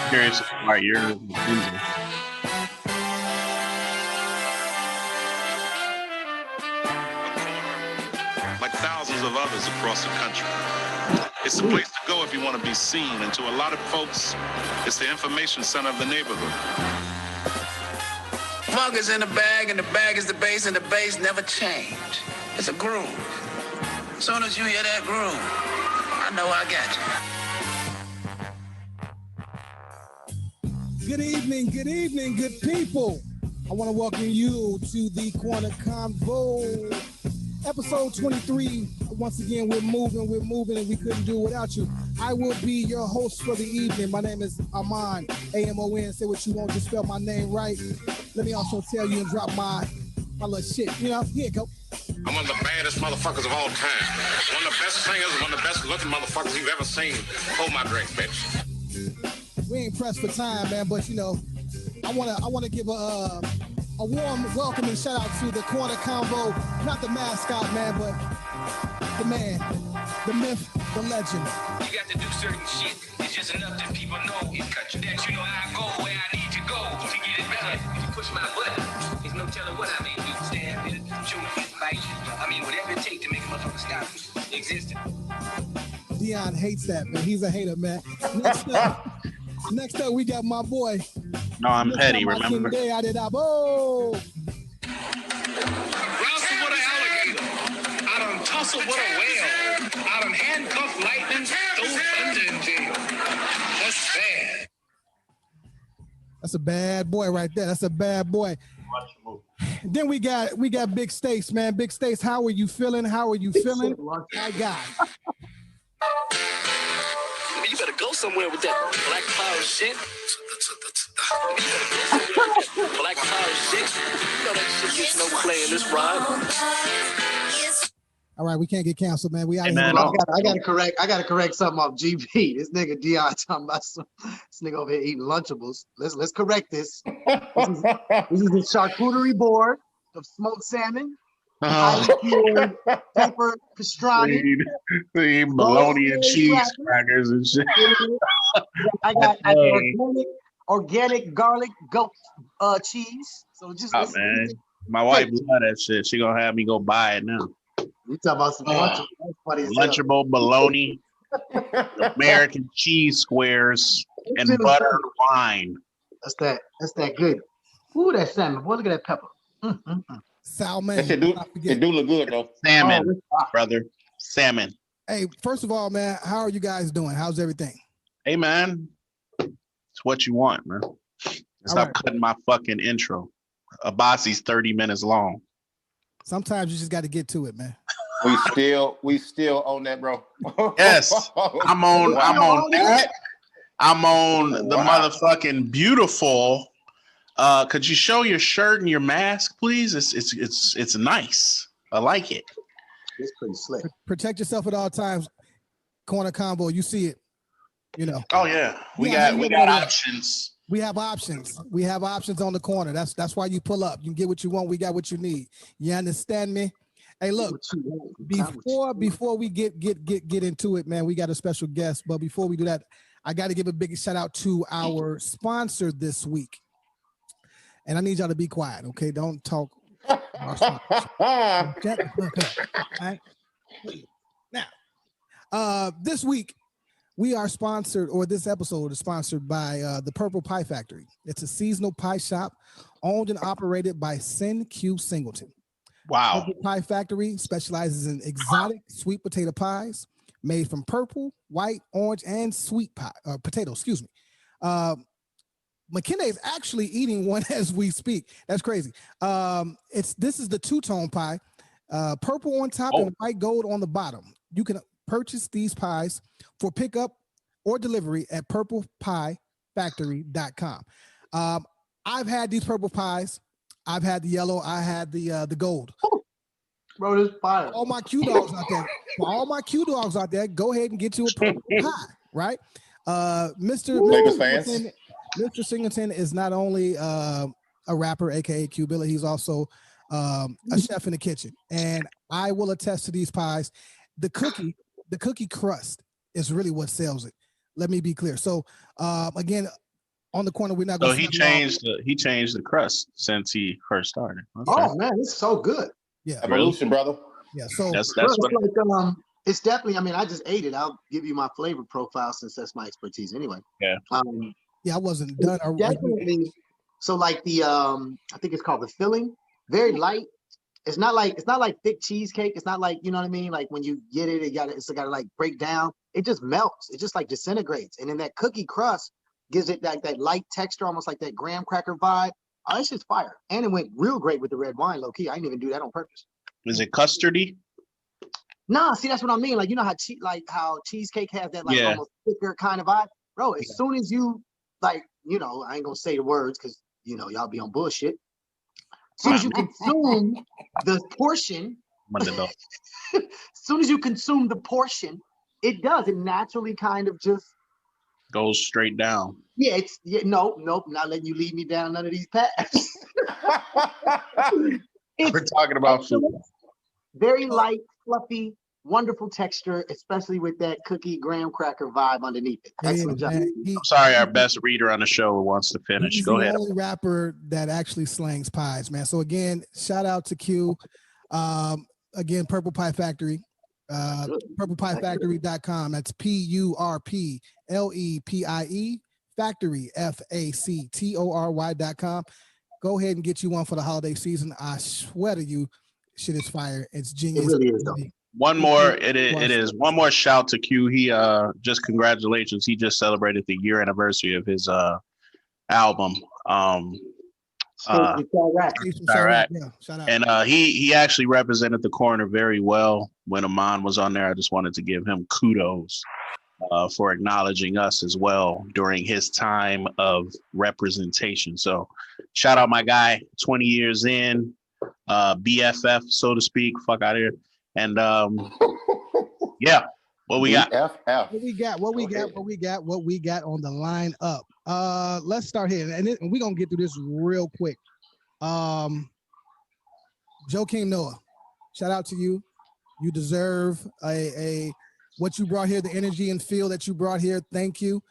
curious about your opinion. Like thousands of others across the country. It's the place to go if you want to be seen, and to a lot of folks, it's the information center of the neighborhood. Funk is in the bag, and the bag is the bass, and the bass never change. It's a groove. As soon as you hear that groove, I know I got you. Good evening, good people. I want to welcome you to the Corner Convo, episode 23. Once again, we're moving, and we couldn't do it without you. I will be your host for the evening. My name is Amon, A-M-O-N. Say what you want, just spell my name right. Let me also tell you and drop my little shit. You know, here you go. I'm one of the baddest motherfuckers of all time. One of the best singers, one of the best looking motherfuckers you've ever seen. Hold my drink, bitch. We ain't pressed for time, man, but you know, I wanna give a warm welcome and shout out to the Corner Convo, not the mascot, man, but the man, the myth, the legend. You got to do certain shit. It's just enough that people know it cut you that you know how I go where I need to go to get it done. If you push my button, there's no telling what I may do. Stab it, shoot it, bite. I mean, whatever it takes to make a motherfucker stop existing. Dion hates that, man. He's a hater, man. Next up, we got my boy. No, I'm petty, remember? I did up. Oh! Wrestle with an alligator. I done tussle with a whale. I done handcuff lightning, throw thunder in jail. That's bad. That's a bad boy right there. That's a bad boy. Then we got Big Stace, man. Big Stace, how are you feeling? My God. You better go somewhere with that black power shit. Black power shit. You know that shit gets no play in this ride. All right, we can't get canceled, man. We out here. I gotta correct something off GP. This nigga Dion talking about this nigga over here eating Lunchables. Let's correct this. This is a charcuterie board of smoked salmon. Pepper pastrami, bologna and cheese crackers and shit. I got organic garlic goat cheese. So just man. My wife love that shit. She gonna have me go buy it now. You talking about some Lunchable bologna, American cheese squares, and buttered wine. That's that good. Ooh, that salmon. Boy, look at that pepper. Salmon. It do look good though. Salmon, brother. Salmon. Hey, first of all, man, how are you guys doing? How's everything? Hey, man. It's what you want, man. Stop cutting my fucking intro. Abasi's 30 minutes long. Sometimes you just got to get to it, man. We still own that, bro. Yes. I'm on that. I'm on the motherfucking beautiful. Could you show your shirt and your mask, please? It's nice. I like it. It's pretty slick. Protect yourself at all times. Corner Combo, you see it. You know. Oh yeah, we got options. We have options. We have options on the corner. That's why you pull up. You can get what you want. We got what you need. You understand me? Hey, look. Before we get into it, man, we got a special guest. But before we do that, I got to give a big shout out to our sponsor this week. And I need y'all to be quiet, okay? Don't talk. Right? Now, this week, we are sponsored, or this episode is sponsored by the Purple Pie Factory. It's a seasonal pie shop owned and operated by Sin Q Singleton. Wow. Purple Pie Factory specializes in exotic sweet potato pies made from purple, white, orange, and sweet potato, excuse me. McKenna is actually eating one as we speak. That's crazy. This is the two-tone pie, purple on top and white gold on the bottom. You can purchase these pies for pickup or delivery at purplepiefactory.com. I've had these purple pies. I've had the yellow. I had the gold. Bro, this fire. All my Q dogs out there. For all my Q dogs out there, go ahead and get you a purple pie, right? Mr. Singleton is not only a rapper, aka Q Billy, he's also a chef in the kitchen. And I will attest to these pies. The cookie crust is really what sells it. Let me be clear. So again, On the corner, we're not So going to. he changed the crust since he first started. Okay. Oh man, it's so good. Yeah, Evolution, brother. yeah. So That's Bro, what. it's like it's definitely. I mean, I just ate it. I'll give you my flavor profile since that's my expertise anyway. Yeah. yeah, I wasn't done. Definitely. So like the I think it's called the filling. Very light. It's not like thick cheesecake. It's not like, you know what I mean? Like when you get it, it's got to like break down. It just melts. It just like disintegrates. And then that cookie crust gives it that light texture, almost like that graham cracker vibe. Oh, it's just fire. And it went real great with the red wine, low key. I didn't even do that on purpose. Is it custardy? Nah, see, that's what I mean. Like, you know how cheesecake has that like almost thicker kind of vibe? Bro, as soon as you like, you know, I ain't gonna say the words because you know y'all be on bullshit. As soon as you consume the portion, as soon as you consume the portion, it naturally kind of just goes straight down. Yeah, nope, not letting you lead me down none of these paths. We're talking about food. Very light, fluffy, wonderful texture, especially with that cookie graham cracker vibe underneath it. Excellent job. I'm sorry, our best reader on the show wants to finish. He's Go the ahead. only rapper that actually slangs pies, man. So again, shout out to Q. Again, Purple Pie Factory. PurplePieFactory.com. That's PURPLEPIE Factory FACTORY.com. Go ahead and get you one for the holiday season. I swear to you, shit is fire. It's genius. It really is, though. One more, it is one more shout to Q. He just congratulations. He just celebrated the year anniversary of his album. Iraq. Yeah, shout out. And he actually represented the corner very well when Amon was on there. I just wanted to give him kudos for acknowledging us as well during his time of representation. So shout out my guy, 20 years in, BFF, so to speak. Fuck out of here. And yeah, what we got? What we got on the line up. Let's start here, and we're gonna get through this real quick. Joakim Noah, shout out to you. You deserve a what you brought here, the energy and feel that you brought here. Thank you.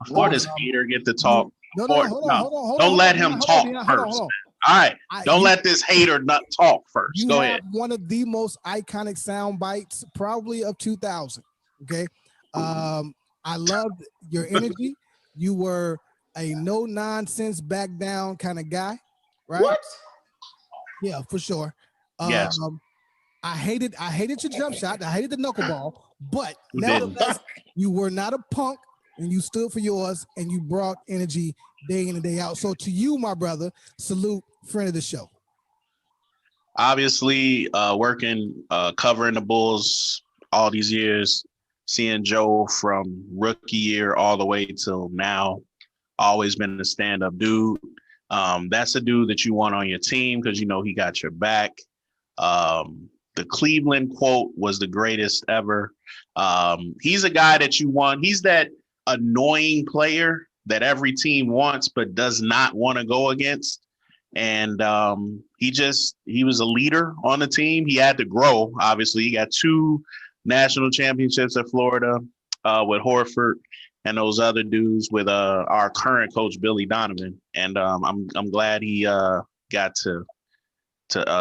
Before this hater get to talk, hold on. Don't let him talk first. All right, don't let this hater not talk first. Go ahead. One of the most iconic sound bites, probably of 2000. Okay, I loved your energy. You were a no nonsense, back down kind of guy, right? What? Yeah, for sure. Yes. I hated your jump shot. I hated the knuckleball, but nevertheless, you were not a punk, and you stood for yours, and you brought energy day in and day out. So to you, my brother, salute, friend of the show. Obviously, working, covering the Bulls all these years, seeing Joe from rookie year all the way till now, always been a stand-up dude. That's a dude that you want on your team because you know he got your back. The Cleveland quote was the greatest ever. He's a guy that you want. He's that annoying player that every team wants but does not want to go against. And he was a leader on the team. He had to grow, obviously. He got 2 national championships at Florida with Horford and those other dudes with our current coach, Billy Donovan. And I'm glad he got to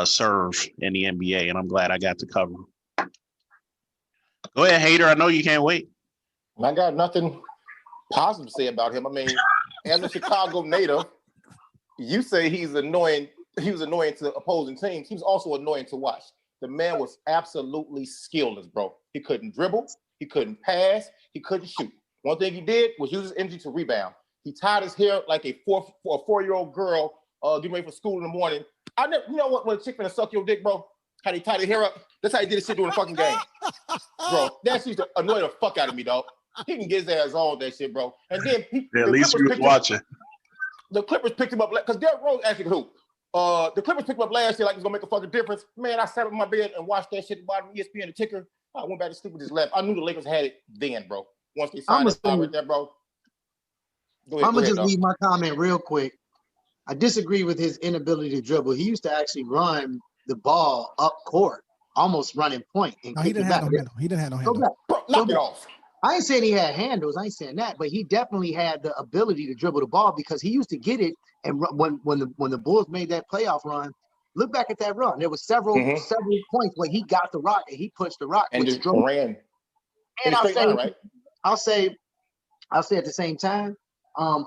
serve in the NBA, and I'm glad I got to cover him. Go ahead, hater. I know you can't wait. I got nothing positive to say about him. I mean, as a Chicago native, you say he's annoying. He was annoying to opposing teams. He was also annoying to watch. The man was absolutely skillless, bro. He couldn't dribble. He couldn't pass. He couldn't shoot. One thing he did was use his energy to rebound. He tied his hair like a 4-year-old girl getting ready for school in the morning. You know what? When a chick finna suck your dick, bro, how they tie their hair up? That's how he did his shit during the fucking game, bro. That shit annoy the fuck out of me, dog. He can get his ass on that shit, bro. And then at least we was watching. The Clippers picked him up because Derrick Rose actually hoop. The Clippers picked him up last year like it's gonna make a fucking difference. Man, I sat up in my bed and watched that shit at the bottom of ESPN, the ticker. I went back to sleep with his left. I knew the Lakers had it then, bro. Once they signed it right there, bro. I'm gonna just leave my comment real quick. I disagree with his inability to dribble. He used to actually run the ball up court, almost running point. And no, he didn't have no handle. He didn't have no handle. Bro, knock it off. I ain't saying he had handles. I ain't saying that, but he definitely had the ability to dribble the ball because he used to get it. And when the Bulls made that playoff run, look back at that run. There was several points where he got the rock and he pushed the rock and just ran. And I'll say at the same time,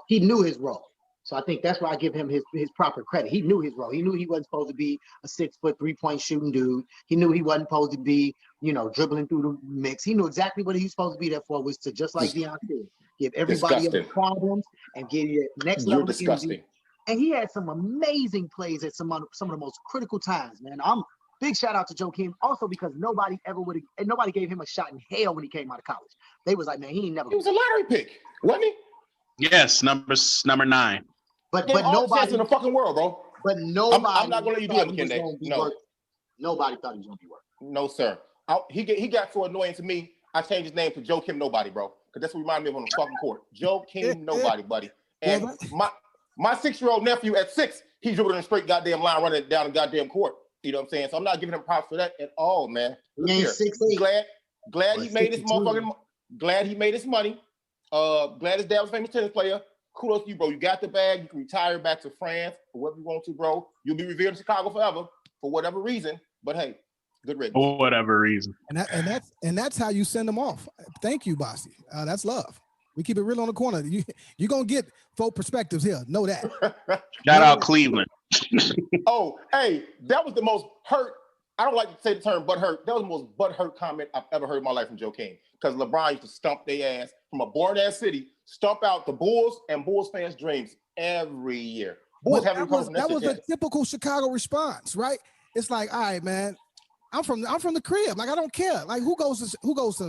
he knew his role. So I think that's why I give him his proper credit. He knew his role. He knew he wasn't supposed to be a 6-foot 3-point shooting dude. He knew he wasn't supposed to be, dribbling through the mix. He knew exactly what he was supposed to be there for, was to, just like Deion said, give everybody else problems and give you next level of energy. And he had some amazing plays at some of the most critical times, man. Big shout out to Joakim, also because nobody gave him a shot in hell when he came out of college. They was like, man, he ain't never. He was a lottery pick, wasn't he? Yes, number 9. But nobody in the fucking world, bro. But nobody. I'm not gonna let you do it, McKinday. No. Nobody thought he was gonna be working. No, sir. He got so annoying to me. I changed his name to Joakim Nobody, bro, because that's what reminded me of on the fucking court. Joakim Nobody, buddy. And my 6-year-old nephew at 6, he dribbled in a straight goddamn line running down the goddamn court. You know what I'm saying? So I'm not giving him props for that at all, man. Glad he made his motherfucking. Glad he made his money. Glad his dad was a famous tennis player. Kudos to you, bro. You got the bag. You can retire back to France or whatever you want to, bro. You'll be revered in Chicago forever for whatever reason. But hey, good riddance. For whatever reason. And that's how you send them off. Thank you, Bossy. That's love. We keep it real on the corner. You're gonna get 4 perspectives here. Know that. Shout out Cleveland. Oh, hey, that was the most hurt. I don't like to say the term butt hurt. That was the most butt hurt comment I've ever heard in my life from Joakim. Because LeBron used to stump their ass from a born ass city, stump out the Bulls and Bulls fans' dreams every year. Bulls that was a typical Chicago response, right? It's like, all right, man, I'm from the crib. Like, I don't care. Like, who goes to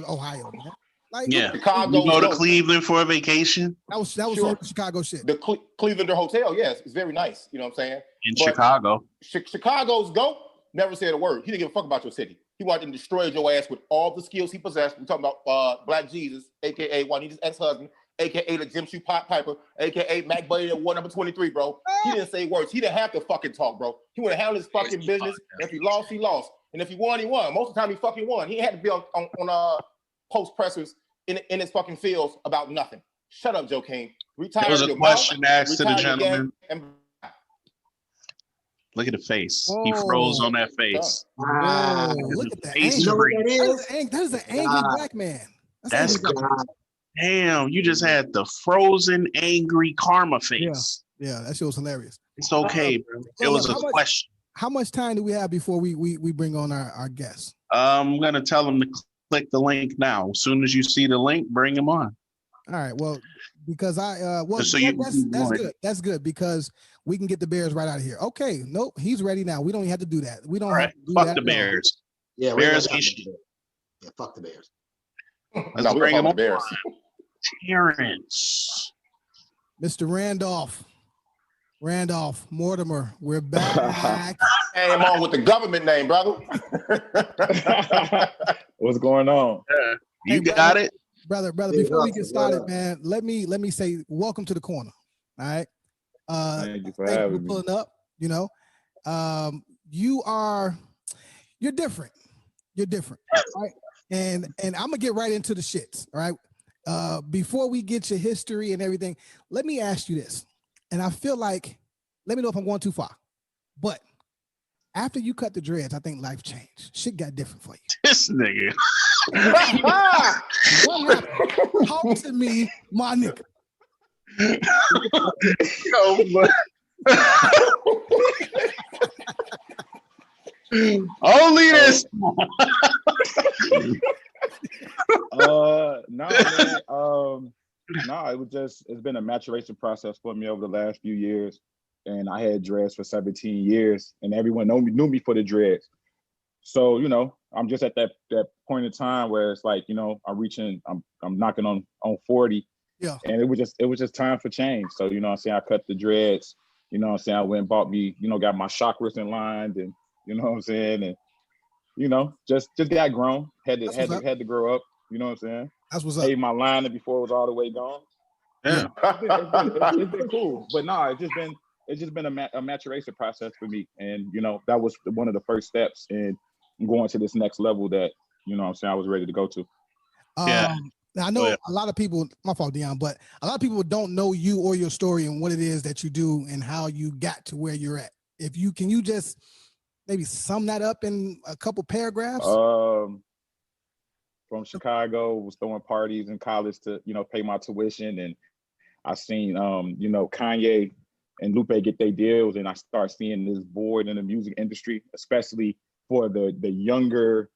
Ohio, man? Like, Chicago. You go to Cleveland for a vacation. That was sure. Chicago shit. The Clevelander Hotel, yes, it's very nice. You know what I'm saying? In Chicago. Chicago's GOAT never said a word. He didn't give a fuck about your city. He wanted to destroy your ass with all the skills he possessed. We're talking about Black Jesus, aka Juanita's ex-husband, aka the Jim Shoe Piper, aka Mac Buddy that won number 23, bro. He didn't say words. He didn't have to fucking talk, bro. He would have handled his fucking business. If he lost, he lost. And if he won, he won. Most of the time, he fucking won. He had to be on post pressers in his fucking fields about nothing. Shut up, Joakim. Retire. There was a question asked to the gentleman. Look at the face. He froze on that face. Look at that. That is an angry black man. That's damn. You just had the frozen, angry karma face. Yeah, that shit was hilarious. It's okay, bro. It was a question. How much time do we have before we bring on our guests? I'm gonna tell them to click the link now. As soon as you see the link, bring him on. All right. Well, because that's good. That's good because we can get the Bears right out of here. Okay. Nope. He's ready now. We don't even have to do that. We don't have to do fuck that. The Bears. Yeah. Bears. Yeah. Fuck the Bears. Let's bring him on. Bears. Terrence. Mr. Randolph Mortimer. We're back. Hey, I'm on with the government name, brother. What's going on? You got it. Brother, before we get started, man, let me say welcome to the corner. All right. Thank you for having me. Pulling up, you're different. You're different. Right? And I'm gonna get right into the shits. All right. Before we get your history and everything, let me ask you this. And I feel like, let me know if I'm going too far. But after you cut the dreads, I think life changed. Shit got different for you. This nigga. What happened? Talk to me, my nigga. Only this. No, man. It's been a maturation process for me over the last few years. And I had dreads for 17 years and everyone knew me for the dreads. So, I'm just at that point in time where it's like, I'm knocking on 40. Yeah. And it was just time for change. So, I cut the dreads, I went and bought me, got my chakras in line and, and, just got grown, had to grow up, That's what's up. Paid my line before it was all the way gone. Yeah. It's been cool, but no, it's just been a maturation process for me. And, that was one of the first steps in going to this next level that, I was ready to go to. Yeah. Now, I know a lot of people, my fault, Dion, but a lot of people don't know you or your story and what it is that you do and how you got to where you're at. Can you just maybe sum that up in a couple paragraphs? From Chicago, was throwing parties in college to, pay my tuition. And I seen, Kanye and Lupe get their deals. And I start seeing this void in the music industry, especially for the younger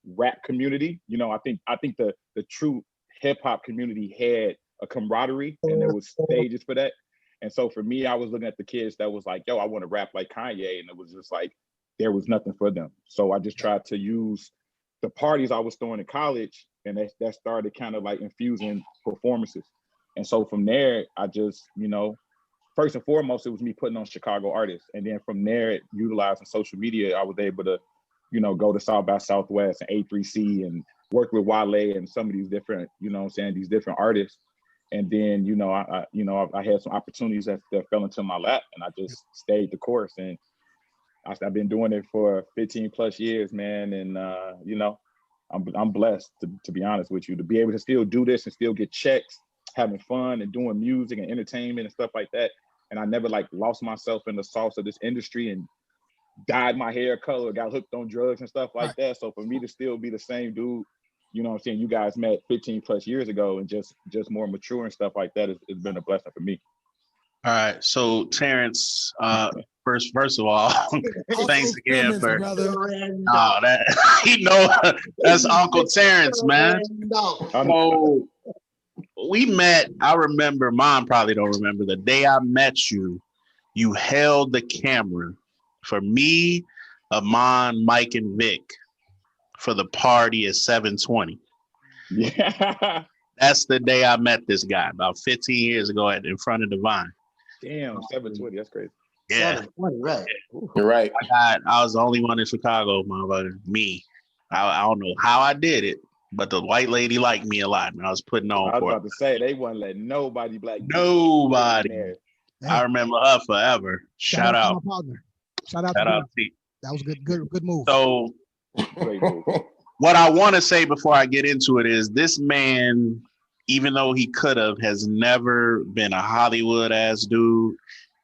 rap community. I think the true hip hop community had a camaraderie and there was stages for that. And so for me, I was looking at the kids that was like, yo, I want to rap like Kanye. And it was just like, there was nothing for them. So I just tried to use the parties I was throwing in college, and that started kind of like infusing performances. And so from there, I just, first and foremost, it was me putting on Chicago artists. And then from there, utilizing social media, I was able to, go to South by Southwest and A3C and work with Wale and some of these different, these different artists. And then, I had some opportunities that fell into my lap, and I just stayed the course. And I've been doing it for 15 plus years, man. And, I'm blessed, to be honest with you, to be able to still do this and still get checks, having fun and doing music and entertainment and stuff like that. And I never lost myself in the sauce of this industry and dyed my hair color, got hooked on drugs and stuff like that. So for me to still be the same dude, you guys met 15 plus years ago and just more mature and stuff like that, it's been a blessing for me. All right, so Terrence, first of all, thanks again for that. That's Uncle Terrence, man. So we met. I remember. Mom probably don't remember the day I met you. You held the camera for me, Amon, Mike, and Vic for the party at 720. Yeah, that's the day I met this guy about 15 years ago in front of Divine. Damn, 720. That's crazy. Yeah. 720, right. You're right. I was the only one in Chicago, motherfucker. Me. I don't know how I did it, but the white lady liked me a lot, and I was putting on for it. I was about to say, they wouldn't let nobody black. Nobody. I remember her forever. Shout out. To my partner. Shout out to T. That was good move. So, what I want to say before I get into it is this man, even though he could have, has never been a Hollywood ass dude.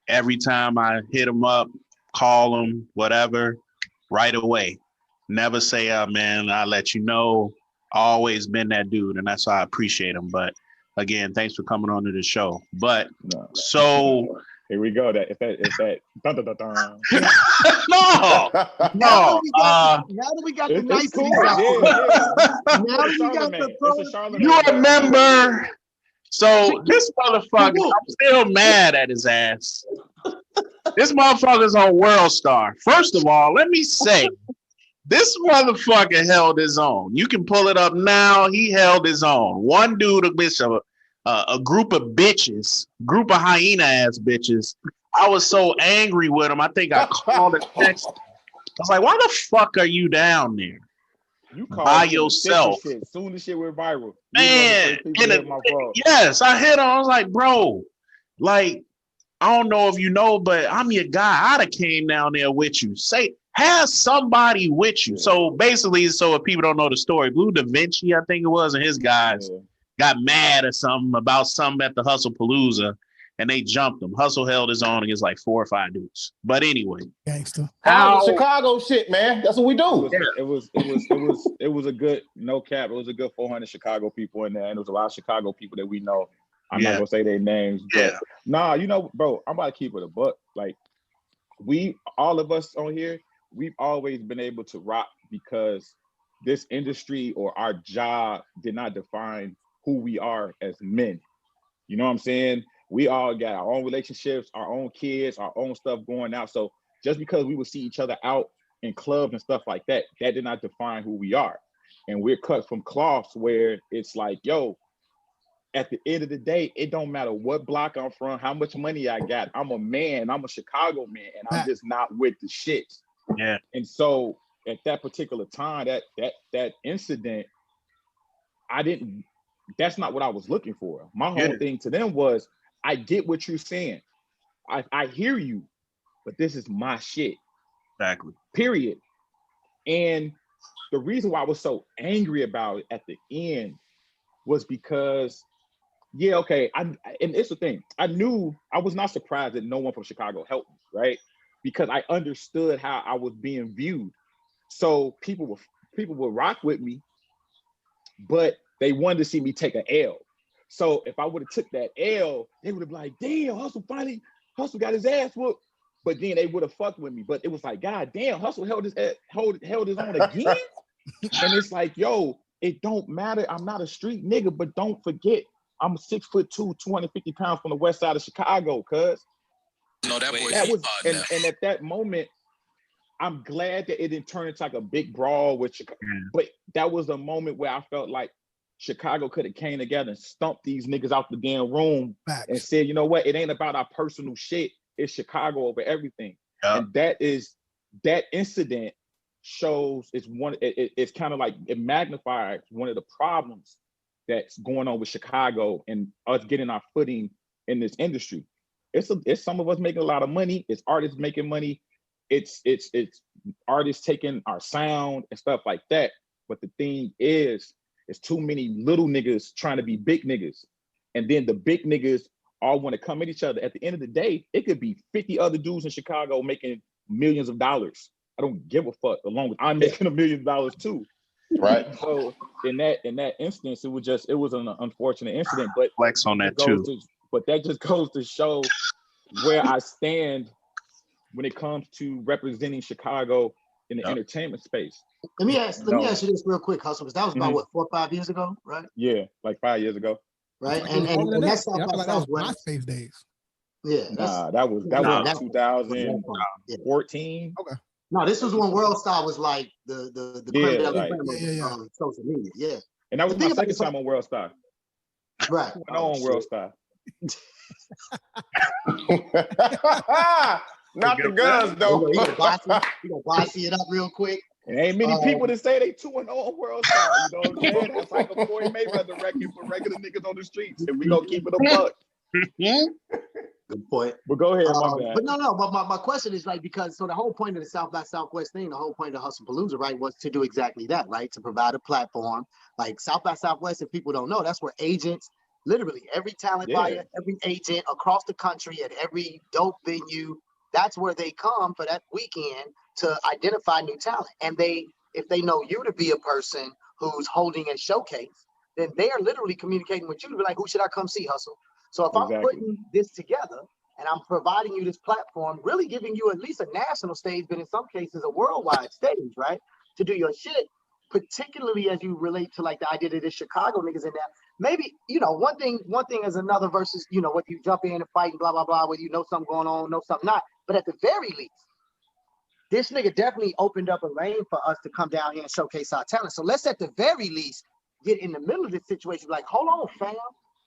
Every time I hit him up, call him, whatever, right away. Never say, man, I'll let you know. Always been that dude, and that's why I appreciate him. But again, thanks for coming on to the show. But so here we go. If that dun, dun, dun, dun. no. Now that we got the niceties out. Now we got the you remember. So this motherfucker, I'm still mad at his ass. This motherfucker's on World Star. First of all, let me say, this motherfucker held his own. You can pull it up now. He held his own. One dude, a group of bitches, group of hyena ass bitches. I was so angry with him. I think I called and texted. I was like, why the fuck are you down there? You by yourself. Soon as shit went viral. Man, yes, I hit him. I was like, bro, like, I don't know if you know, but I'm your guy. I'd have came down there with you. Have somebody with you. So basically, if people don't know the story, Blue Da Vinci, I think it was, and his guys got mad or something about something at the Hustle Palooza, and they jumped him. Hustle held his own against like 4 or 5 dudes. But anyway, gangster. Chicago shit, man. That's what we do. It was a good, no cap. It was a good 400 Chicago people in there, and there was a lot of Chicago people that we know. I'm not gonna say their names, but bro, I'm about to keep it a buck. Like, all of us on here, we've always been able to rock because this industry or our job did not define who we are as men. You know what I'm saying? We all got our own relationships, our own kids, our own stuff going out. So just because we would see each other out in clubs and stuff like that, that did not define who we are. And we're cut from cloths where it's like, yo, at the end of the day, it don't matter what block I'm from, how much money I got. I'm a man, I'm a Chicago man, and I'm just not with the shit. Yeah. And so at that particular time, that incident, that's not what I was looking for. My whole thing to them was, I get what you're saying. I hear you, but this is my shit. Exactly. Period. And the reason why I was so angry about it at the end was because, yeah, okay, and it's the thing. I knew I was not surprised that no one from Chicago helped me, right? Because I understood how I was being viewed. So people would rock with me, but they wanted to see me take an L. So if I would have took that L, they would have been like, damn, Hustle got his ass whooped. But then they would have fucked with me. But it was like, God damn, Hustle held his own again. And it's like, yo, it don't matter. I'm not a street nigga, but don't forget, I'm 6'2", 250 pounds from the west side of Chicago, cuz. No, that boy. That was, and at that moment, I'm glad that it didn't turn into like a big brawl with Chicago. But that was a moment where I felt like Chicago could have came together and stumped these niggas out the damn room and said, you know what? It ain't about our personal shit. It's Chicago over everything. And that incident shows it's kind of like it magnifies one of the problems that's going on with Chicago and us getting our footing in this industry. It's some of us making a lot of money. It's artists making money. It's artists taking our sound and stuff like that. But the thing is, it's too many little niggas trying to be big niggas. And then the big niggas all want to come at each other. At the end of the day, it could be 50 other dudes in Chicago making millions of dollars. I don't give a fuck, as long as I'm making $1 million too. Right. So in that instance, it was an unfortunate incident, but flex on that too. But that just goes to show where I stand when it comes to representing Chicago in the entertainment space. Let me ask you this real quick, Hustle, because that was about what, 4 or 5 years ago, right? Yeah, like 5 years ago. Right. And that's I feel like that was MySpace days. Yeah. That was 2014. Okay. No, this was when World Star was like the social media. Yeah. And that was my second time on World Star. Right. On World Star. Not the guns though. You gonna bossy it up real quick. There ain't many people that say they 2-0 on World Star. You know what I'm saying? That's like a Floyd Mayweather record for regular niggas on the streets. And we gonna keep it a buck. Good point. But go ahead, my bad. But no. But my question is like, because so the whole point of the South by Southwest thing, the whole point of Hustle Palooza, right, was to do exactly that, right? To provide a platform. Like South by Southwest, if people don't know, that's where agents, literally every talent buyer, every agent across the country at every dope venue, that's where they come for that weekend to identify new talent. And if they know you to be a person who's holding a showcase, then they are literally communicating with you to be like, who should I come see, Hustle? So if I'm putting this together and I'm providing you this platform, really giving you at least a national stage, but in some cases a worldwide stage, right, to do your shit, particularly as you relate to like the idea that there's Chicago niggas in there. Maybe, one thing is another versus, whether you jump in and fight and blah, blah, blah, whether you know something going on, know something not. But at the very least, this nigga definitely opened up a lane for us to come down here and showcase our talent. So let's at the very least get in the middle of this situation. Like, hold on, fam.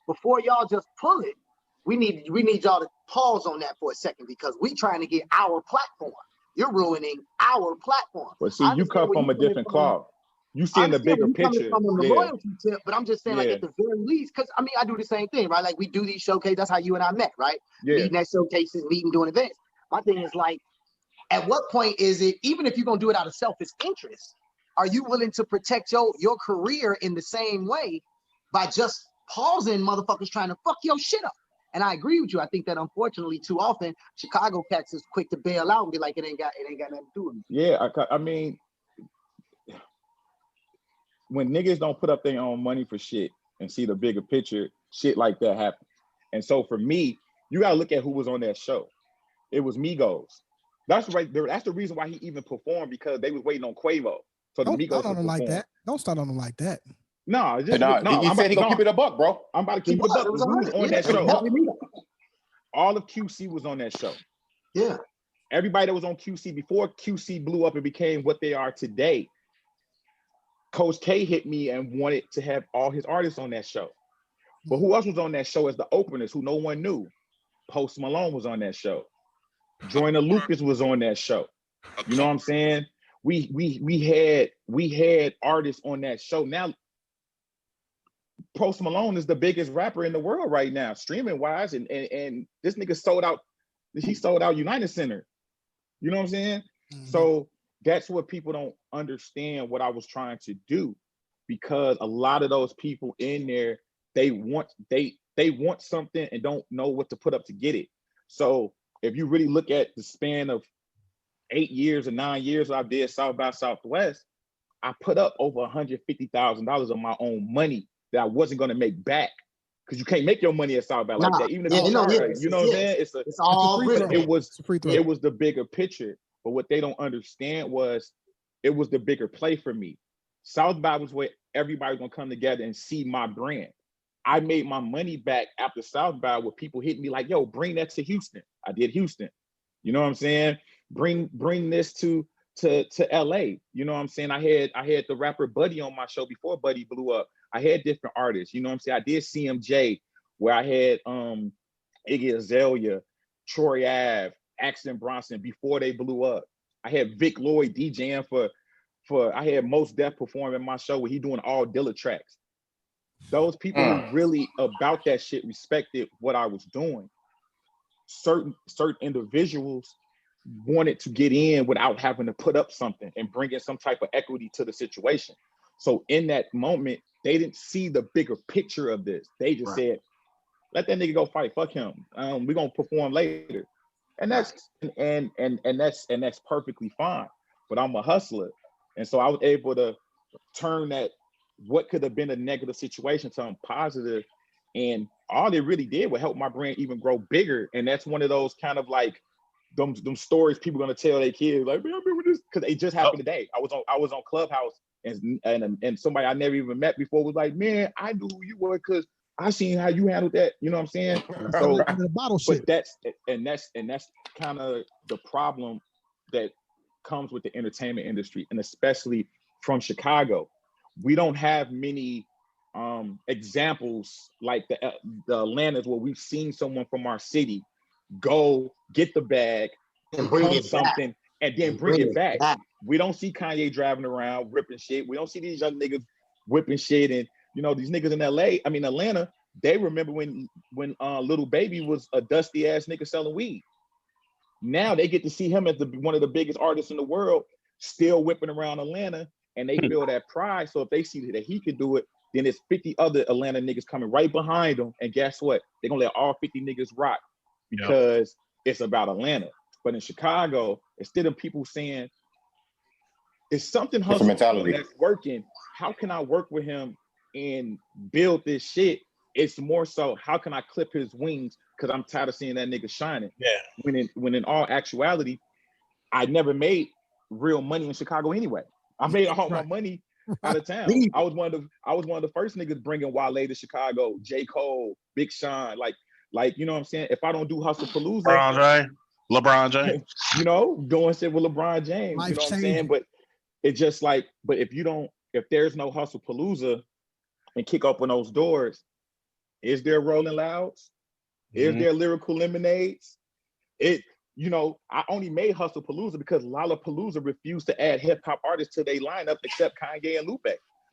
Before y'all just pull it, we need y'all to pause on that for a second because we trying to get our platform. You're ruining our platform. But see, you come from a different cloth. You see in the bigger picture. From the loyalty tip, but I'm just saying, like, at the very least, because I do the same thing, right? Like, we do these showcases. That's how you and I met, right? Yeah. Meeting at showcases, meeting, doing events. My thing is like, at what point is it, even if you're gonna do it out of selfish interest, are you willing to protect your career in the same way by just pausing motherfuckers trying to fuck your shit up? And I agree with you. I think that unfortunately too often Chicago cats is quick to bail out and be like, it ain't got nothing to do with me. Yeah, I mean, when niggas don't put up their own money for shit and see the bigger picture, shit like that happens. And so for me, you gotta look at who was on that show. It was Migos. That's right. That's the reason why he even performed, because they was waiting on Quavo. So the Migos start on them like that. Don't start on them like that. No, he said he gonna keep it a buck, bro. I'm about to keep it a buck. Who was on that show? All of QC was on that show. Yeah. Everybody that was on QC before QC blew up and became what they are today. Coach K hit me and wanted to have all his artists on that show. But who else was on that show as the openers who no one knew? Post Malone was on that show. Joyner Lucas was on that show. You know what I'm saying? We had artists on that show. Now Post Malone is the biggest rapper in the world right now, streaming wise, and this nigga sold out. He sold out United Center. You know what I'm saying? Mm-hmm. So that's what people don't understand. What I was trying to do because a lot of those people in there, they want something and don't know what to put up to get it. So if you really look at the span of 8 years or 9 years I did South by Southwest, I put up over $150,000 of my own money that I wasn't going to make back, because you can't make your money at South by like that. Even if you know what I'm saying, it's all it was the bigger picture. But what they don't understand was it was the bigger play for me. South by was where everybody's gonna come together and see my brand. I made my money back after South by with people hitting me like, yo, bring that to Houston. I did Houston. You know what I'm saying? Bring this to LA. You know what I'm saying? I had the rapper Buddy on my show before Buddy blew up. I had different artists, you know what I'm saying? I did CMJ, where I had Iggy Azalea, Troy Ave, Axton Bronson before they blew up. I had Vic Lloyd DJing for I had Mos Def perform in my show where he doing all Dilla tracks. Those people who really about that shit respected what I was doing. Certain individuals wanted to get in without having to put up something and bring in some type of equity to the situation. So in that moment, they didn't see the bigger picture of this. They just said, let that nigga go fight. Fuck him. We're gonna perform later. And that's perfectly fine. But I'm a hustler. And so I was able to turn that what could have been a negative situation to something positive. And all it really did was help my brand even grow bigger. And that's one of those kind of like them stories people gonna tell their kids, like, man, I remember this, because it just happened today. I was on Clubhouse and somebody I never even met before was like, man, I knew who you were because I seen how you handled that. You know what I'm saying? So but that's kind of the problem that comes with the entertainment industry, and especially from Chicago. We don't have many examples like the Atlantas where we've seen someone from our city go get the bag and bring it something back. And then bring it back. We don't see Kanye driving around ripping shit. We don't see these young niggas whipping shit. And you know, these niggas in Atlanta, they remember when Little Baby was a dusty ass nigga selling weed. Now they get to see him as one of the biggest artists in the world, still whipping around Atlanta, and they feel that pride. So if they see that he can do it, then there's 50 other Atlanta niggas coming right behind him. And guess what? They're gonna let all 50 niggas rock because it's about Atlanta. But in Chicago, instead of people saying, it's something hustling that's working, how can I work with him and build this shit? It's more so, how can I clip his wings? Because I'm tired of seeing that nigga shining. Yeah. When in all actuality, I never made real money in Chicago anyway. I made all my money out of town. I was one of the first niggas bringing Wale to Chicago, J. Cole, Big Sean, like you know what I'm saying? If I don't do Hustle Palooza, LeBron James, you know, doing shit with LeBron James, you know what I'm saying? But it's just like, but if there's no Hustle Palooza and kick open those doors, is there Rolling Louds? Is there Lyrical Lemonades? You know, I only made Hustle Palooza because Lollapalooza refused to add hip hop artists to their lineup except Kanye and Lupe.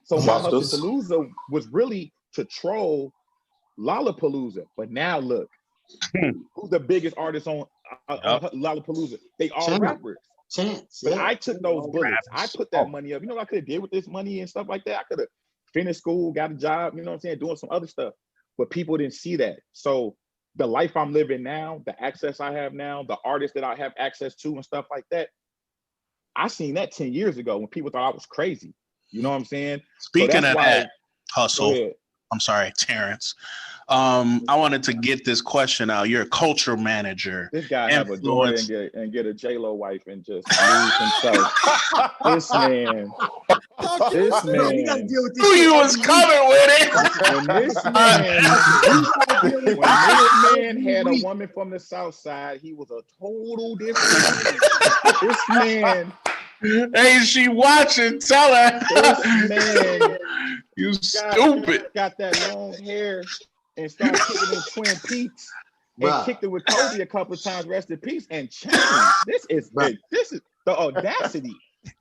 So my Hustle Palooza was really to troll Lollapalooza. But now look, who's the biggest artist on Lollapalooza? They all rappers. But I took those bullets. I put that money up. You know what I could have did with this money and stuff like that? I could have finished school, got a job, you know what I'm saying, doing some other stuff. But people didn't see that. So the life I'm living now, the access I have now, the artists that I have access to and stuff like that, I seen that 10 years ago when people thought I was crazy. You know what I'm saying? Speaking of that, Hustle, I'm sorry, Terrence. I wanted to get this question out. You're a culture manager. This guy have a daughter and get a J-Lo wife and just lose himself. This man. Knew you was coming with it. When this man had a woman from the South Side, he was a total different. This man. Hey, she watching? Tell her. This man, you stupid. Got that long hair and started kicking in Twin Peaks and kicked it with Kobe a couple of times. Rest in peace and changed. This is the audacity.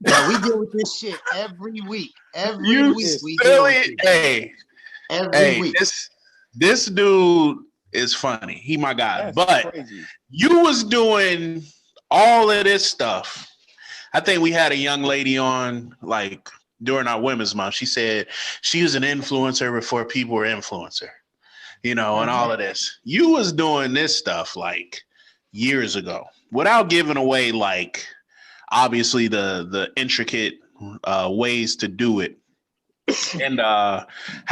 Yeah, we deal with this shit every week. Every week we deal with it. Every week. This dude is funny. He my guy. But crazy. You was doing all of this stuff. I think we had a young lady on like during our Women's Month. She said she was an influencer before people were influencer, you know, and all of this. You was doing this stuff like years ago without giving away like obviously the intricate ways to do it. And how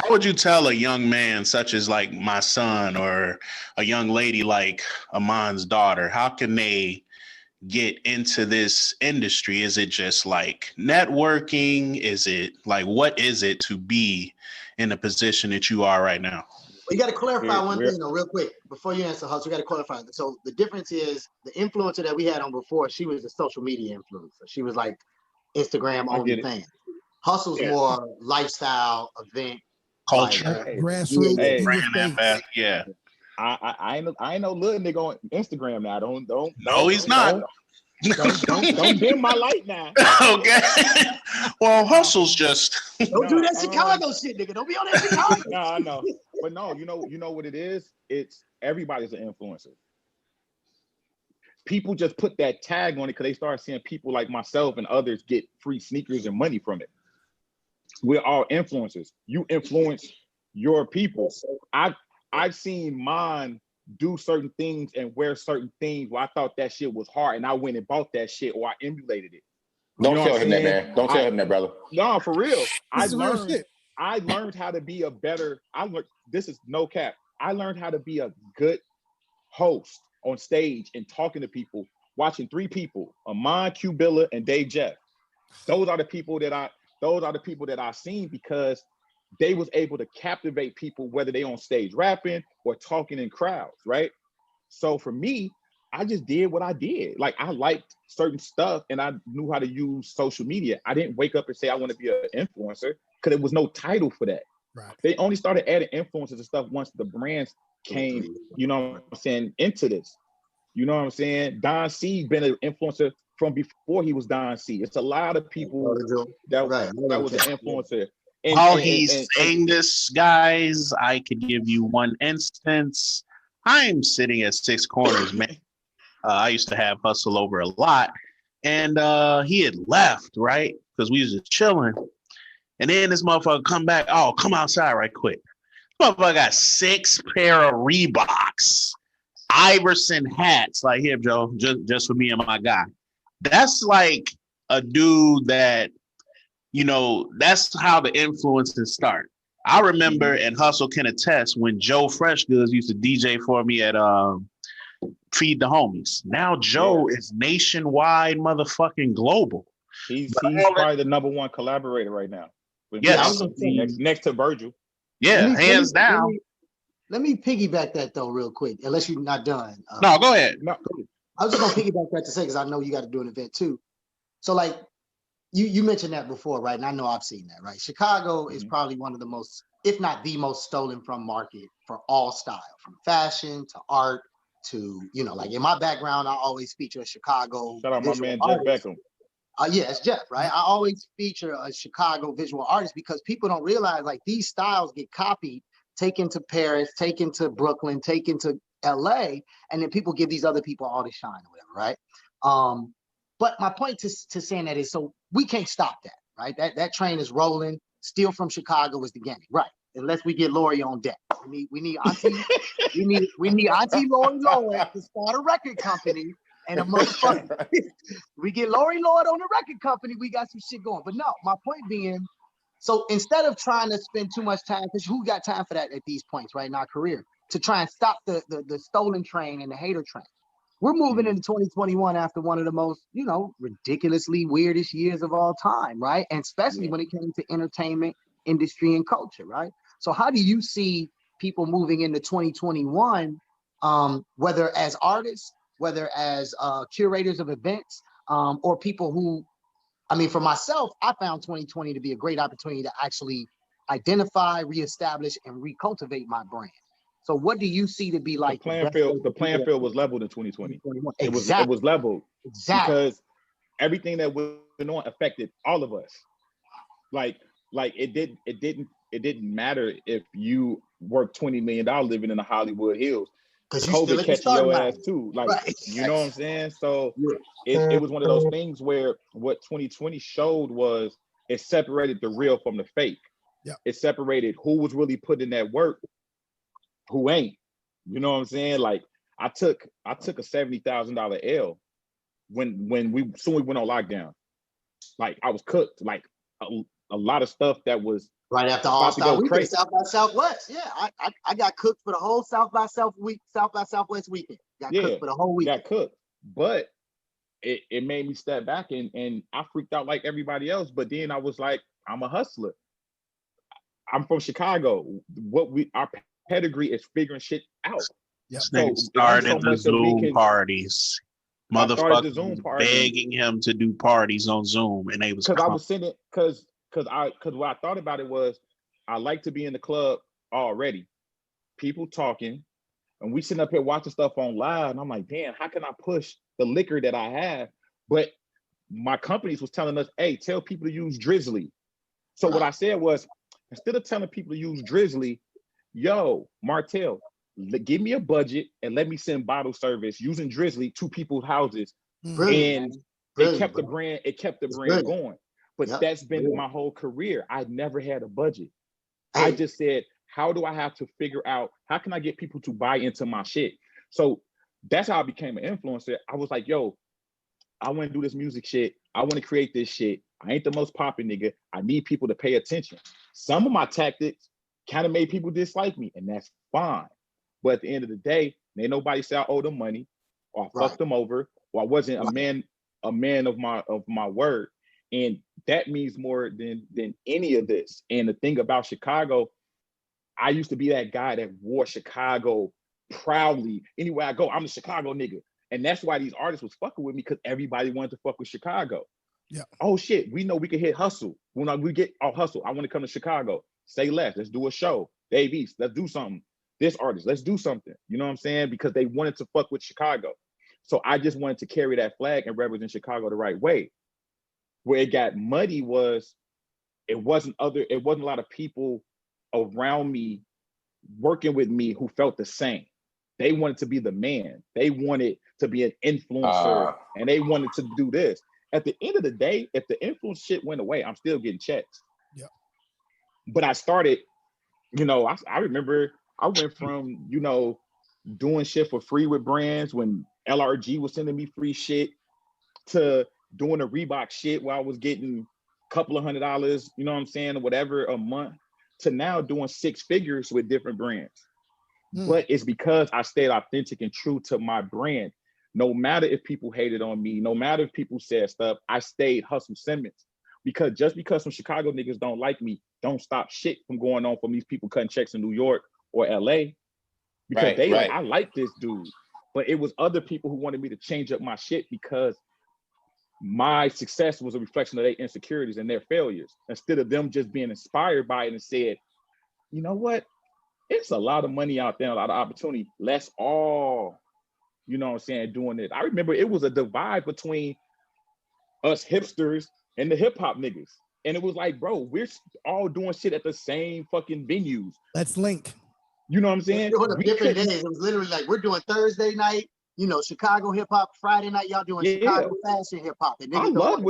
would you tell a young man such as like my son or a young lady like Amon's daughter, how can they get into this industry? Is it just like networking? Is it like, what is it to be in the position that you are right now? You got to clarify one thing though, real quick, before you answer, Hus. You got to clarify. So the difference is the influencer that we had on before, she was a social media influencer. She was like Instagram only thing. Hustle's more lifestyle, event, culture, like, grassroots. Yeah. I ain't no little nigga on Instagram now. No, he's not. Don't dim my light now. Okay. Well, Hustle's just don't do that Chicago shit, nigga. Don't be on that Chicago. No, I know. But no, you know what it is? It's everybody's an influencer. People just put that tag on it because they start seeing people like myself and others get free sneakers and money from it. We're all influencers. You influence your people. I've seen mine do certain things and wear certain things where I thought that shit was hard and I went and bought that shit or I emulated it. Don't tell him that, man. Don't tell him that, brother. No, for real. I learned how to be a better, this is no cap. I learned how to be a good host on stage and talking to people, watching three people, Amon, Q Billa, and Dave Jeff. Those are the people that I seen because they was able to captivate people, whether they on stage rapping or talking in crowds, right? So for me, I just did what I did. Like I liked certain stuff and I knew how to use social media. I didn't wake up and say I want to be an influencer because there was no title for that. Right. They only started adding influencers and stuff once the brands came, you know what I'm saying, into this. You know what I'm saying? Don C been an influencer from before he was Don C. It's a lot of people that was an influencer. While he's saying this, guys, I could give you one instance. I'm sitting at Six Corners, man. I used to have Hustle over a lot. And he had left, right? Because we was just chilling. And then this motherfucker come back. Oh, come outside right quick. This motherfucker got 6 pair of Reeboks. Iverson hats. Like, here, Joe, just for me and my guy. That's like a dude that, you know, that's how the influences start. I remember, and Hustle can attest, when Joe Freshgoods used to DJ for me at Feed the Homies. Now Joe is nationwide, motherfucking global. He's probably the #1 collaborator right now. Yes. Next to Virgil. Yeah, hands down. Let me piggyback that though real quick, unless you're not done. No, go ahead. No. I was just gonna piggyback that to say, because I know you got to do an event too. So like you mentioned that before, right? And I know I've seen that, right? Chicago is probably one of the most, if not the most stolen from market for all style, from fashion to art to, you know, like in my background, I always feature a Chicago. Shout out my man Jeff Beckham. Yeah, it's Jeff, right? I always feature a Chicago visual artist because people don't realize like these styles get copied, taken to Paris, taken to Brooklyn, taken to LA, and then people give these other people all the shine or whatever, right? But my point to saying that is, so we can't stop that, right? That train is rolling. Steal from Chicago is the game, right? Unless we get Lori on deck. We need Auntie we need Auntie Lori Lloyd to start a record company and a motherfucker. We get Lori Lloyd on the record company, we got some shit going. But no, my point being, so instead of trying to spend too much time, because who got time for that at these points right in our career, to try and stop the stolen train and the hater train. We're moving into 2021 after one of the most, you know, ridiculously weirdest years of all time, right? And especially when it came to entertainment, industry, and culture, right? So how do you see people moving into 2021, whether as artists, whether as curators of events, or people who, I mean, for myself, I found 2020 to be a great opportunity to actually identify, reestablish, and recultivate my brand. So what do you see to be like the playing field was leveled in 2020. It was leveled. Exactly. Because everything that went on affected all of us. Like it didn't matter if you worked $20 million living in the Hollywood Hills. Because COVID catch your ass too. Like, right. You know what I'm saying? So it was one of those things where what 2020 showed was it separated the real from the fake. Yeah. It separated who was really putting that work, who ain't. You know what I'm saying? Like I took a $70,000 L when we went on lockdown. Like I was cooked. Like a lot of stuff that was right after about to All-Star go Weekend, crazy. South by Southwest. Yeah, I got cooked for the whole South by Southwest weekend. Got cooked for the whole weekend. Got cooked, but it made me step back and I freaked out like everybody else. But then I was like, I'm a hustler. I'm from Chicago. Our pedigree is figuring shit out. Yep. So started the Zoom parties. Motherfuckers begging him to do parties on Zoom, and they was because I was sitting because what I thought about it was I like to be in the club already, people talking, and we sitting up here watching stuff on live, and I'm like, damn, how can I push the liquor that I have? But my companies was telling us, hey, tell people to use Drizzly. So what I said was, instead of telling people to use Drizzly, yo, Martell, give me a budget and let me send bottle service using Drizzly to people's houses. Brilliant, and it kept the brand going. But that's been my whole career. I never had a budget. I just said, how do I have to figure out, how can I get people to buy into my shit? So that's how I became an influencer. I was like, yo, I want to do this music shit. I want to create this shit. I ain't the most poppin' nigga. I need people to pay attention. Some of my tactics kind of made people dislike me, and that's fine. But at the end of the day, ain't nobody say I owe them money, or I fucked them over, or I wasn't a man of my word. And that means more than any of this. And the thing about Chicago, I used to be that guy that wore Chicago proudly. Anywhere I go, I'm the Chicago nigga. And that's why these artists was fucking with me, because everybody wanted to fuck with Chicago. Yeah. Oh shit, we know we can hit Hustle. When we get off Hustle, I want to come to Chicago. Say less. Let's do a show. Dave East, let's do something. This artist, let's do something. You know what I'm saying? Because they wanted to fuck with Chicago. So I just wanted to carry that flag and represent Chicago the right way. Where it got muddy was it wasn't a lot of people around me working with me who felt the same. They wanted to be the man. They wanted to be an influencer, and they wanted to do this. At the end of the day, if the influence shit went away, I'm still getting checks. Yeah. But I started, I remember I went from, doing shit for free with brands when LRG was sending me free shit to doing a Reebok shit where I was getting a couple of $100, you know what I'm saying, or whatever a month, to now doing 6 figures with different brands. But it's because I stayed authentic and true to my brand. No matter if people hated on me, no matter if people said stuff, I stayed Hustle Simmons. Because just because some Chicago niggas don't like me, don't stop shit from going on from these people cutting checks in New York or LA. Because I like this dude. But it was other people who wanted me to change up my shit because my success was a reflection of their insecurities and their failures. Instead of them just being inspired by it and said, you know what? It's a lot of money out there, a lot of opportunity. Let's all, you know what I'm saying, doing it. I remember it was a divide between us hipsters and the hip hop niggas. And it was like, bro, we're all doing shit at the same fucking venues. Let's link. You know what I'm saying? We're doing different days. It was literally like, we're doing Thursday night, Chicago hip hop. Friday night, y'all doing Chicago fashion hip hop. I love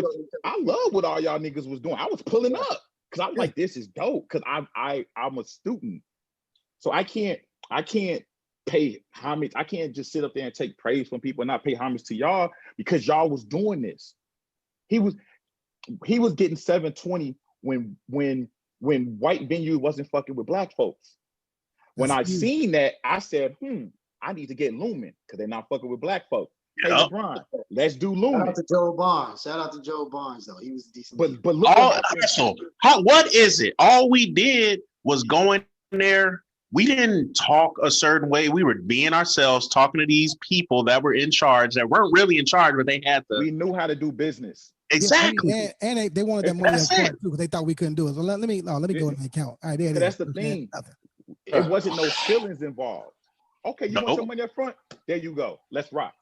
what all y'all niggas was doing. I was pulling up because I was like, this is dope. Because I'm a student. So I can't pay homage. I can't just sit up there and take praise from people and not pay homage to y'all because y'all was doing this. He was getting 720 when white venue wasn't fucking with black folks. When I seen that, I said, I need to get Lumen because they're not fucking with black folks. Hey, LeBron, let's do Lumen. Shout out to Joe Barnes. Shout out to Joe Barnes, though. He was decent. But look, what is it? All we did was go in there. We didn't talk a certain way. We were being ourselves, talking to these people that were in charge, that weren't really in charge, but they had to. We knew how to do business. Exactly. Yeah, and they wanted that money up front too, because they thought we couldn't do it. So let me go in the account. All right, there it is. That's the thing. It wasn't no feelings involved. Okay, you want some money up front? There you go. Let's rock.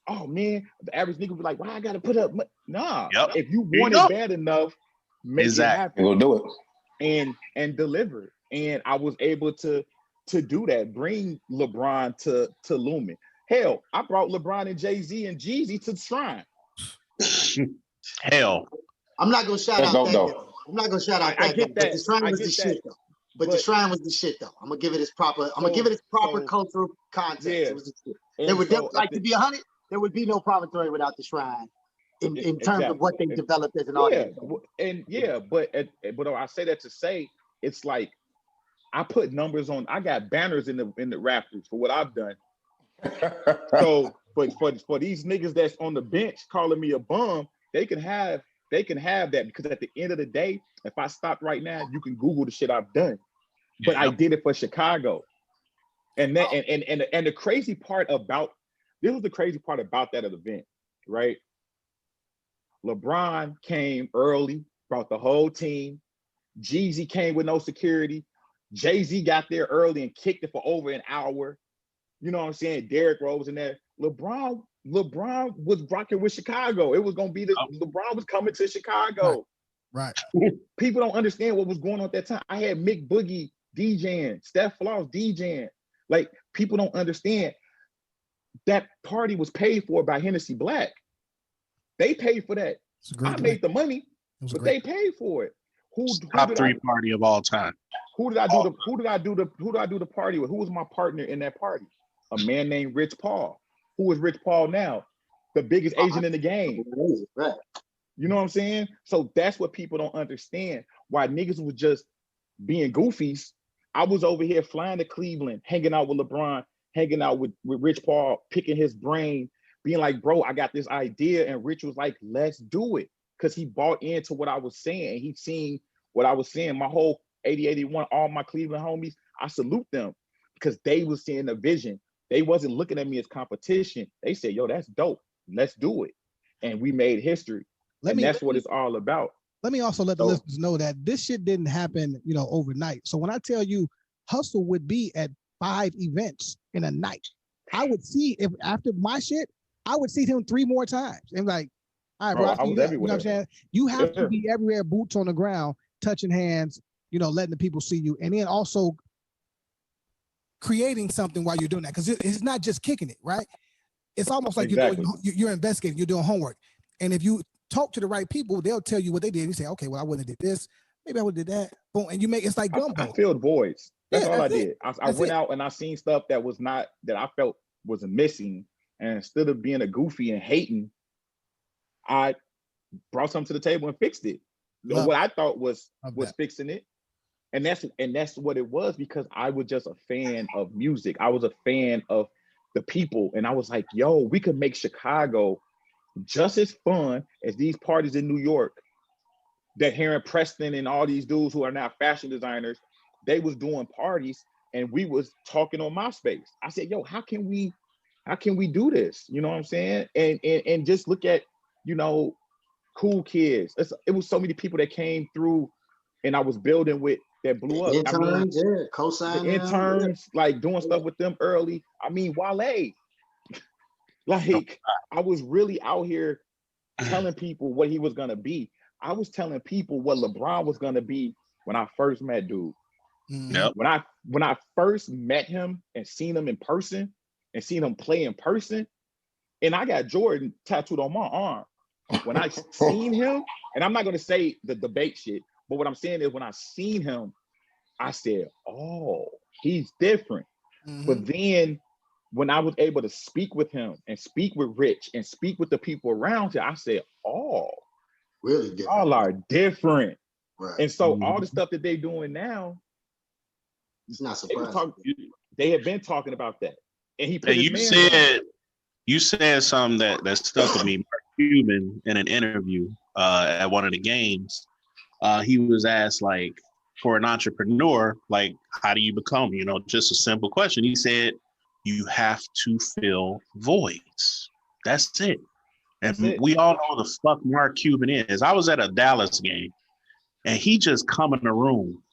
Oh man, the average nigga be like, "Why I gotta put up?" Nah, if you want it bad enough, make it happen. We'll do it and deliver. And I was able to do that. Bring LeBron to Lumen. Hell, I brought LeBron and Jay-Z and Jeezy to the Shrine. Hell, I'm not gonna shout out that. I'm not gonna shout out I that, get but that. the shrine I was the get shit that. though. But the shrine was the shit though. I'm gonna give it its proper. I'm gonna give it its proper cultural context. Yeah. It was the shit. They would like to be 100. There would be no promontory without the shrine, in terms of what they developed as an audience. But I say that to say it's like I put numbers on. I got banners in the rafters for what I've done. So, but for these niggas that's on the bench calling me a bum, they can have that, because at the end of the day, if I stop right now, you can Google the shit I've done. But I did it for Chicago, and that and the crazy part about this was the crazy part about that event, right? LeBron came early, brought the whole team. Jeezy came with no security. Jay-Z got there early and kicked it for over an hour. You know what I'm saying? Derrick Rose in there. LeBron was rocking with Chicago. It was gonna be LeBron was coming to Chicago. Right. People don't understand what was going on at that time. I had Mick Boogie DJing, Steph Floss DJing. Like, people don't understand that party was paid for by Hennessy Black. They paid for that. I made the money, but they paid for it. Who top three party of all time? Who did I do the party with? Who was my partner in that party? A man named Rich Paul. Who is Rich Paul now? The biggest agent in the game. Right. You know what I'm saying? So that's what people don't understand. Why niggas was just being goofies. I was over here flying to Cleveland, hanging out with LeBron, hanging out with Rich Paul, picking his brain, being like, bro, I got this idea. And Rich was like, let's do it. Because he bought into what I was saying. He seen what I was saying. My whole 80-81, all my Cleveland homies, I salute them because they was seeing the vision. They wasn't looking at me as competition. They said, yo, that's dope. Let's do it. And we made history. That's what it's all about. Let me also let the listeners know that this shit didn't happen, overnight. So when I tell you Hustle would be at 5 events in a night, I would see, if after my shit, I would see him 3 more times. And like, all right, bro, I was everywhere. You know what I'm saying? You have to be everywhere, boots on the ground, touching hands, letting the people see you. And then also creating something while you're doing that. Because it's not just kicking it, right? It's almost like you're investigating, you're doing homework. And if you talk to the right people, they'll tell you what they did. You say, okay, well, I wouldn't have did this. Maybe I would have did that. Boom. And you make, it's like gumbo. I filled voids. That's all I did. I went out and I seen stuff that was not, that I felt was missing. And instead of being a goofy and hating, I brought something to the table and fixed it. What I thought was fixing it. And that's what it was, because I was just a fan of music. I was a fan of the people. And I was like, yo, we could make Chicago just as fun as these parties in New York that Heron Preston and all these dudes who are now fashion designers, they was doing parties and we was talking on MySpace. I said, yo, how can we do this? You know what I'm saying? And just look at, cool kids. It was so many people that came through and I was building with that blew up. Interns, co-sign. The interns, like doing stuff with them early. I mean, Wale. Like, I was really out here telling people what he was gonna be. I was telling people what LeBron was gonna be when I first met dude. Yep. When I first met him and seen him in person and seen him play in person, and I got Jordan tattooed on my arm. When I seen him, and I'm not gonna say the debate shit, but what I'm saying is when I seen him, I said, oh, he's different. Mm-hmm. But then when I was able to speak with him and speak with Rich and speak with the people around him, I said, oh, really different. All are different. Right. And so all the stuff that they're doing now, it's not surprising. They have been talking about that. And he put you said something that stuck with me. Mark Cuban in an interview at one of the games, he was asked, like, for an entrepreneur, like, how do you become, just a simple question. He said, you have to fill voids. That's it. And we all know the fuck Mark Cuban is. I was at a Dallas game and he just come in the room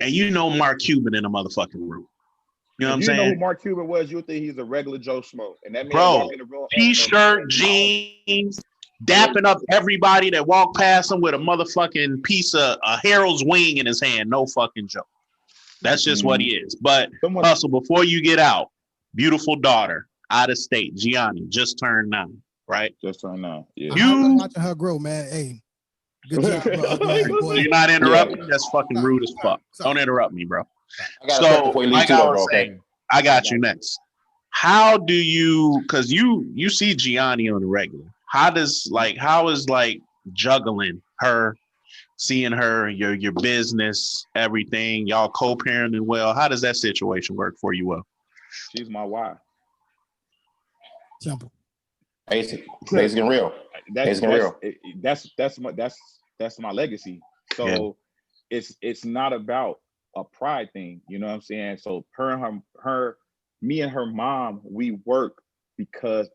and Mark Cuban in a motherfucking room. You know what I'm saying? You know who Mark Cuban was, you'll think he's a regular Joe Schmo. And that man walk in the room, T-shirt, jeans, dapping up everybody that walked past him with a motherfucking piece of a Harold's wing in his hand. No fucking joke. That's just what he is. But Hustle, before you get out, beautiful daughter, out of state, Gianni, just turned 9, right? Just turned 9. Yeah. I'm watching her grow, man. Hey, Good job, bro. Go ahead, boy. You're not interrupting? That's fucking rude as fuck. Don't interrupt me, bro. I got a question before you leave too, though, bro. Okay. I got you next. How do you, because you see Gianni on the regular. How is juggling her, seeing her, your business, everything, y'all co-parenting well? How does that situation work for you, Will? She's my wife. Simple. Basic and real. That's my legacy. So it's not about a pride thing, you know what I'm saying? So me and her mom, we work because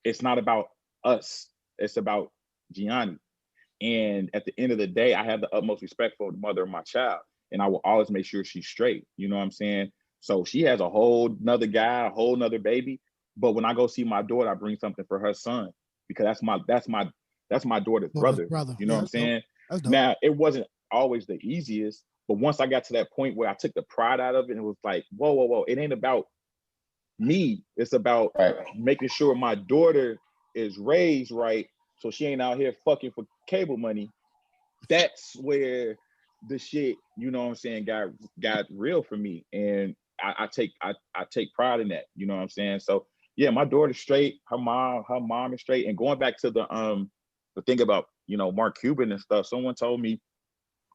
it's not about us. It's about Gianni. And at the end of the day, I have the utmost respect for the mother of my child. And I will always make sure she's straight. You know what I'm saying? So she has a whole nother guy, a whole nother baby. But when I go see my daughter, I bring something for her son because that's my daughter's brother. You know what I'm saying? Now, it wasn't always the easiest, but once I got to that point where I took the pride out of it, and it was like, whoa, it ain't about me. It's about making sure my daughter is raised right, so she ain't out here fucking for cable money. That's where the shit, you know what I'm saying, got real for me, and I take pride in that. You know what I'm saying? So yeah, my daughter's straight. Her mom is straight. And going back to the thing about, you know, Mark Cuban and stuff, someone told me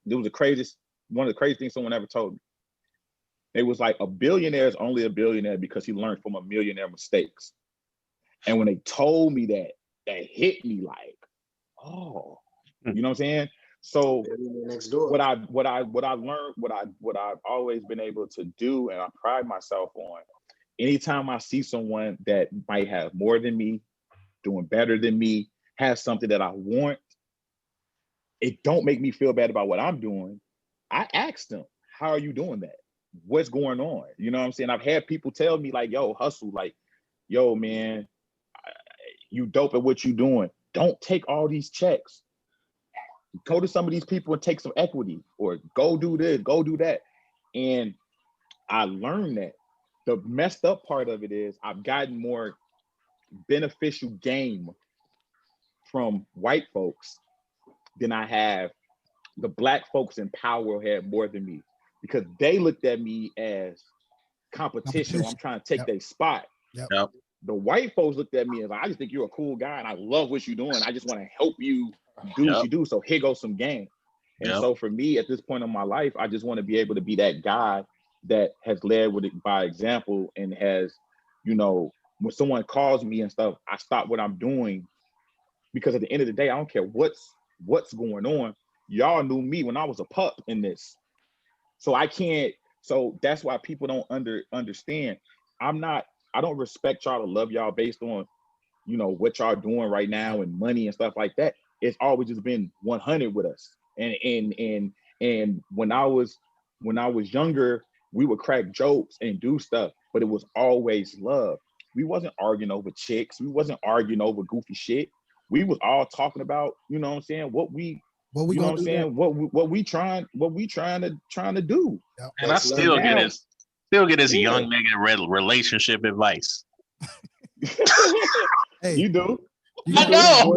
it was one of the craziest things someone ever told me. It was like, a billionaire is only a billionaire because he learned from a millionaire mistakes. And when they told me that hit me like, oh, you know what I'm saying? So next door. what I learned, what I've always been able to do, and I pride myself on, anytime I see someone that might have more than me, doing better than me, has something that I want, it don't make me feel bad about what I'm doing. I ask them, how are you doing that? What's going on? You know what I'm saying? I've had people tell me like, yo, hustle, like, yo, man, you dope at what you doing. Don't take all these checks. Go to some of these people and take some equity, or go do this, go do that. And I learned that. The messed up part of it is I've gotten more beneficial game from white folks than I have the black folks in power had more than me, because they looked at me as competition. I'm trying to take their spot. Yep. The white folks looked at me as like, I just think you're a cool guy and I love what you're doing. I just want to help you do what you do. So here goes some game. And so for me at this point in my life, I just want to be able to be that guy that has led with it by example, and has, you know, when someone calls me and stuff, I stop what I'm doing, because at the end of the day, I don't care what's going on. Y'all knew me when I was a pup in this. So that's why people don't understand. I don't respect y'all to love y'all based on, you know, what y'all doing right now and money and stuff like that. It's always just been 100 with us. And when I was younger, we would crack jokes and do stuff, but it was always love. We wasn't arguing over chicks. We wasn't arguing over goofy shit. We was all talking about, you know what I'm saying, what we you know what I'm saying, what we trying to do. Yep. And I still get his young nigga relationship advice. Hey, you do. I know.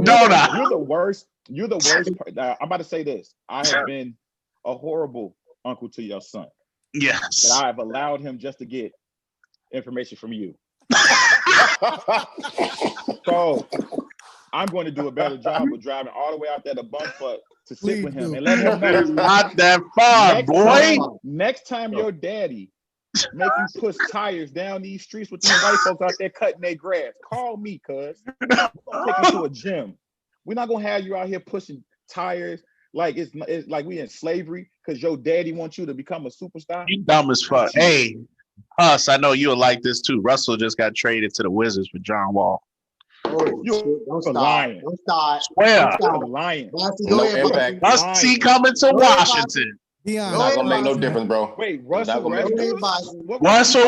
Don't I? You're the worst. You're the worst. I'm about to say this. I have been a horrible uncle to your son. Yes. And I have allowed him just to get information from you. So I'm going to do a better job of driving all the way out there to Bumfuck to sit with him and let him know. Not that far, boy. Next time your daddy make you push tires down these streets with these white folks out there cutting their grass, call me, cuz. We're gonna take you to a gym. We're not gonna have you out here pushing tires like it's like we in slavery because your daddy wants you to become a superstar. You dumb as fuck. Hey, Us, I know you'll like this too. Russell just got traded to the Wizards for John Wall. Oh, you're lying. Don't start. Swear. You're lying. Must he coming to Washington? Not gonna make no difference, bro. Wait, Russell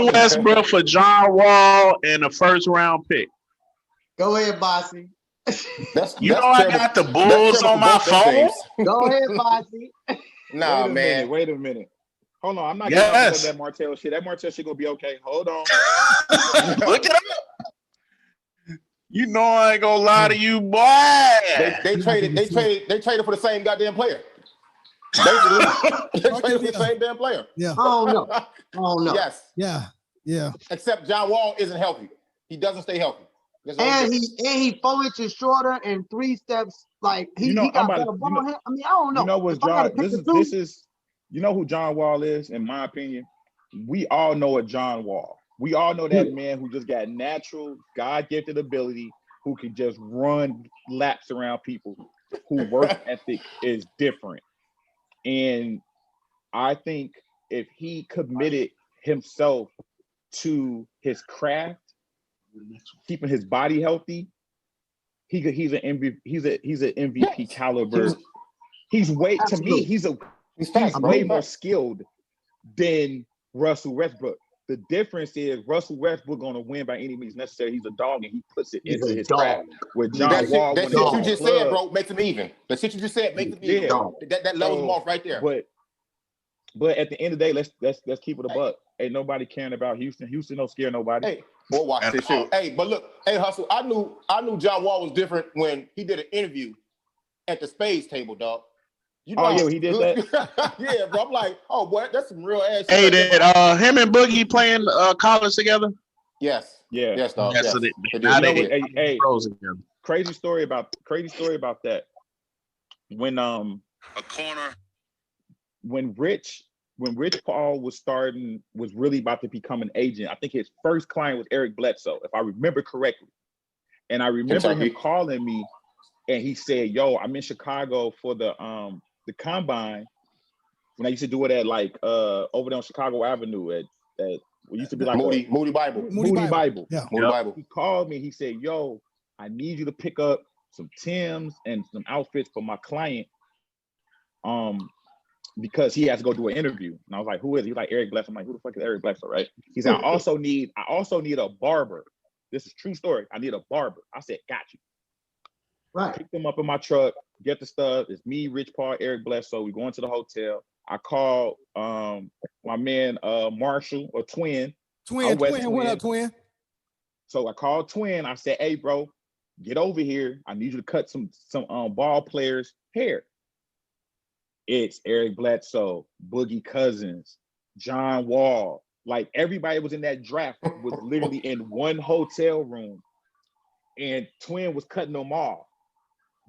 Westbrook for John Wall and a first round pick. Go ahead, Bossy. You know I got the Bulls on my phone. Go ahead, Bossy. Nah, man. Wait a minute. Hold on. I'm not getting off that Martell shit. That Martell shit gonna be okay. Hold on. Look it up. You know I ain't gonna lie to you, boy. They traded for the same goddamn player. Basically, they traded for the same damn player. Yeah. Oh no. Oh no. Yes. Yeah. Yeah. Except John Wall isn't healthy. He doesn't stay healthy. And he 4 inches shorter and 3 steps. Like he got better ball hand. I mean, I don't know. You know what's John? This is you know who John Wall is, in my opinion. We all know a John Wall. We all know that man who just got natural, God-gifted ability, who can just run laps around people, who work ethic is different. And I think if he committed himself to his craft, keeping his body healthy, he's an MVP caliber. He's way more skilled than Russell Westbrook. The difference is Russell Westbrook gonna win by any means necessary. He's a dog and he puts it into his craft. With John Wall, that shit you just said, bro, makes him even. The shit you just said makes him even. That levels him off right there. But at the end of the day, let's keep it a buck. Ain't nobody caring about Houston. Houston don't scare nobody. Hey, boy, watch this shit. Hey, but look, hey, Hustle, I knew John Wall was different when he did an interview at the Spades table, dog. You know, he did that? Yeah, bro. I'm like, oh boy, that's some real ass shit. Hey, did him and Boogie playing college together? Yes. Yeah. Yes, dog. Yes. Hey, crazy story about that. When a corner. When Rich Paul was really about to become an agent, I think his first client was Eric Bledsoe, if I remember correctly. And I remember him calling me and he said, yo, I'm in Chicago for the combine. When I used to do it at like over there on Chicago Avenue at we used to be like Moody Bible. Moody Bible. Yeah. Moody Bible. He called me, he said, yo, I need you to pick up some Timbs and some outfits for my client. Because he has to go do an interview. And I was like, who is he? He's like, Eric Bledsoe. I'm like, who the fuck is Eric Bledsoe, right? He said, I also need a barber. This is a true story. I need a barber. I said, got you. Right. Pick them up in my truck, get the stuff. It's me, Rich Paul, Eric Bledsoe. We go into the hotel. I call my man Marshall or Twin. Twin, what up, Twin? So I called Twin. I said, hey, bro, get over here. I need you to cut some ball players' hair. It's Eric Bledsoe, Boogie Cousins, John Wall. Like everybody was in that draft was literally in one hotel room, and Twin was cutting them off.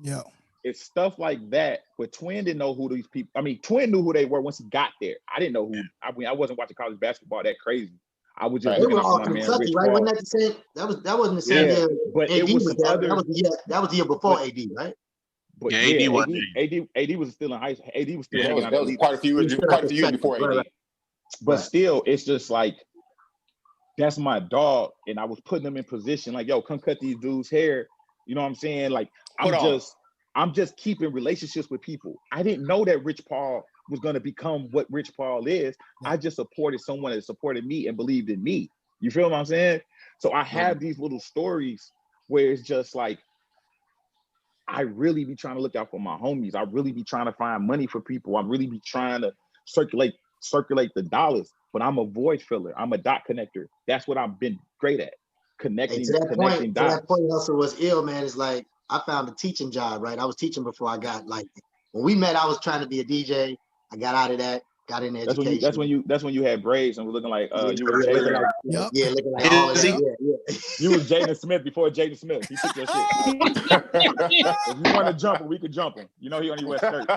Yeah, it's stuff like that. But Twin didn't know who these people. I mean, Twin knew who they were once he got there. I didn't know who. I mean, I wasn't watching college basketball that crazy. I was just looking at my man Rich right? Paul. Wasn't that the same? That wasn't the same year. But AD it was some other. That was the year before AD, right? But yeah, AD was still in high school. AD was still hanging out. That was quite a few years before AD. But still, it's just like, that's my dog. And I was putting them in position like, yo, come cut these dudes' hair. You know what I'm saying? Like, I'm just keeping relationships with people. I didn't know that Rich Paul was going to become what Rich Paul is. I just supported someone that supported me and believed in me. You feel what I'm saying? So I have these little stories where it's just like, I really be trying to look out for my homies. I really be trying to find money for people. I really be trying to circulate the dollars, but I'm a void filler. I'm a dot connector. That's what I've been great at. Connecting dots. To that point, Hustle was ill, man. It's like, I found a teaching job, right? I was teaching before I got, like, when we met, I was trying to be a DJ. I got out of that, got into education. That's when you had braids and were looking like you were Jaden. Yeah, looking like all of that. Yeah. You was Jaden Smith before Jaden Smith. He took your shit. If you want to jump him, we could jump him. You know he only wears skirts.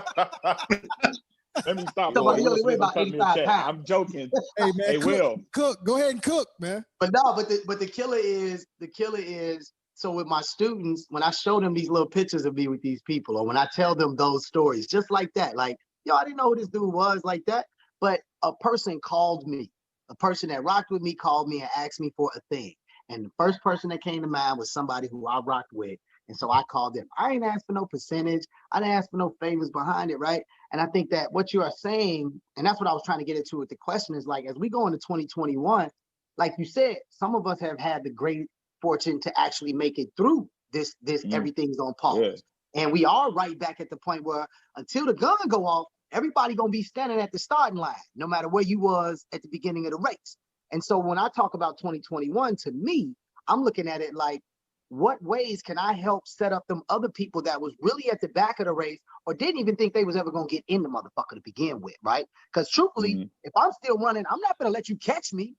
Let me stop. I'm joking. Hey man, hey, Will. Cook. Go ahead and cook, man. But no, but the killer is so with my students, when I show them these little pictures of me with these people, or when I tell them those stories, just like that, like, yo, I didn't know who this dude was like that, but a person called me, a person that rocked with me called me and asked me for a thing. And the first person that came to mind was somebody who I rocked with. And so I called them. I ain't asked for no percentage. I didn't ask for no favors behind it, right? And I think that what you are saying, and that's what I was trying to get into with the question, is like, as we go into 2021, like you said, some of us have had the great fortune to actually make it through this everything's on pause. Yeah. And we are right back at the point where until the gun go off, everybody gonna be standing at the starting line, no matter where you was at the beginning of the race. And so when I talk about 2021, to me, I'm looking at it like, what ways can I help set up them other people that was really at the back of the race or didn't even think they was ever going to get in the motherfucker to begin with, right? Because truthfully, if I'm still running, I'm not going to let you catch me.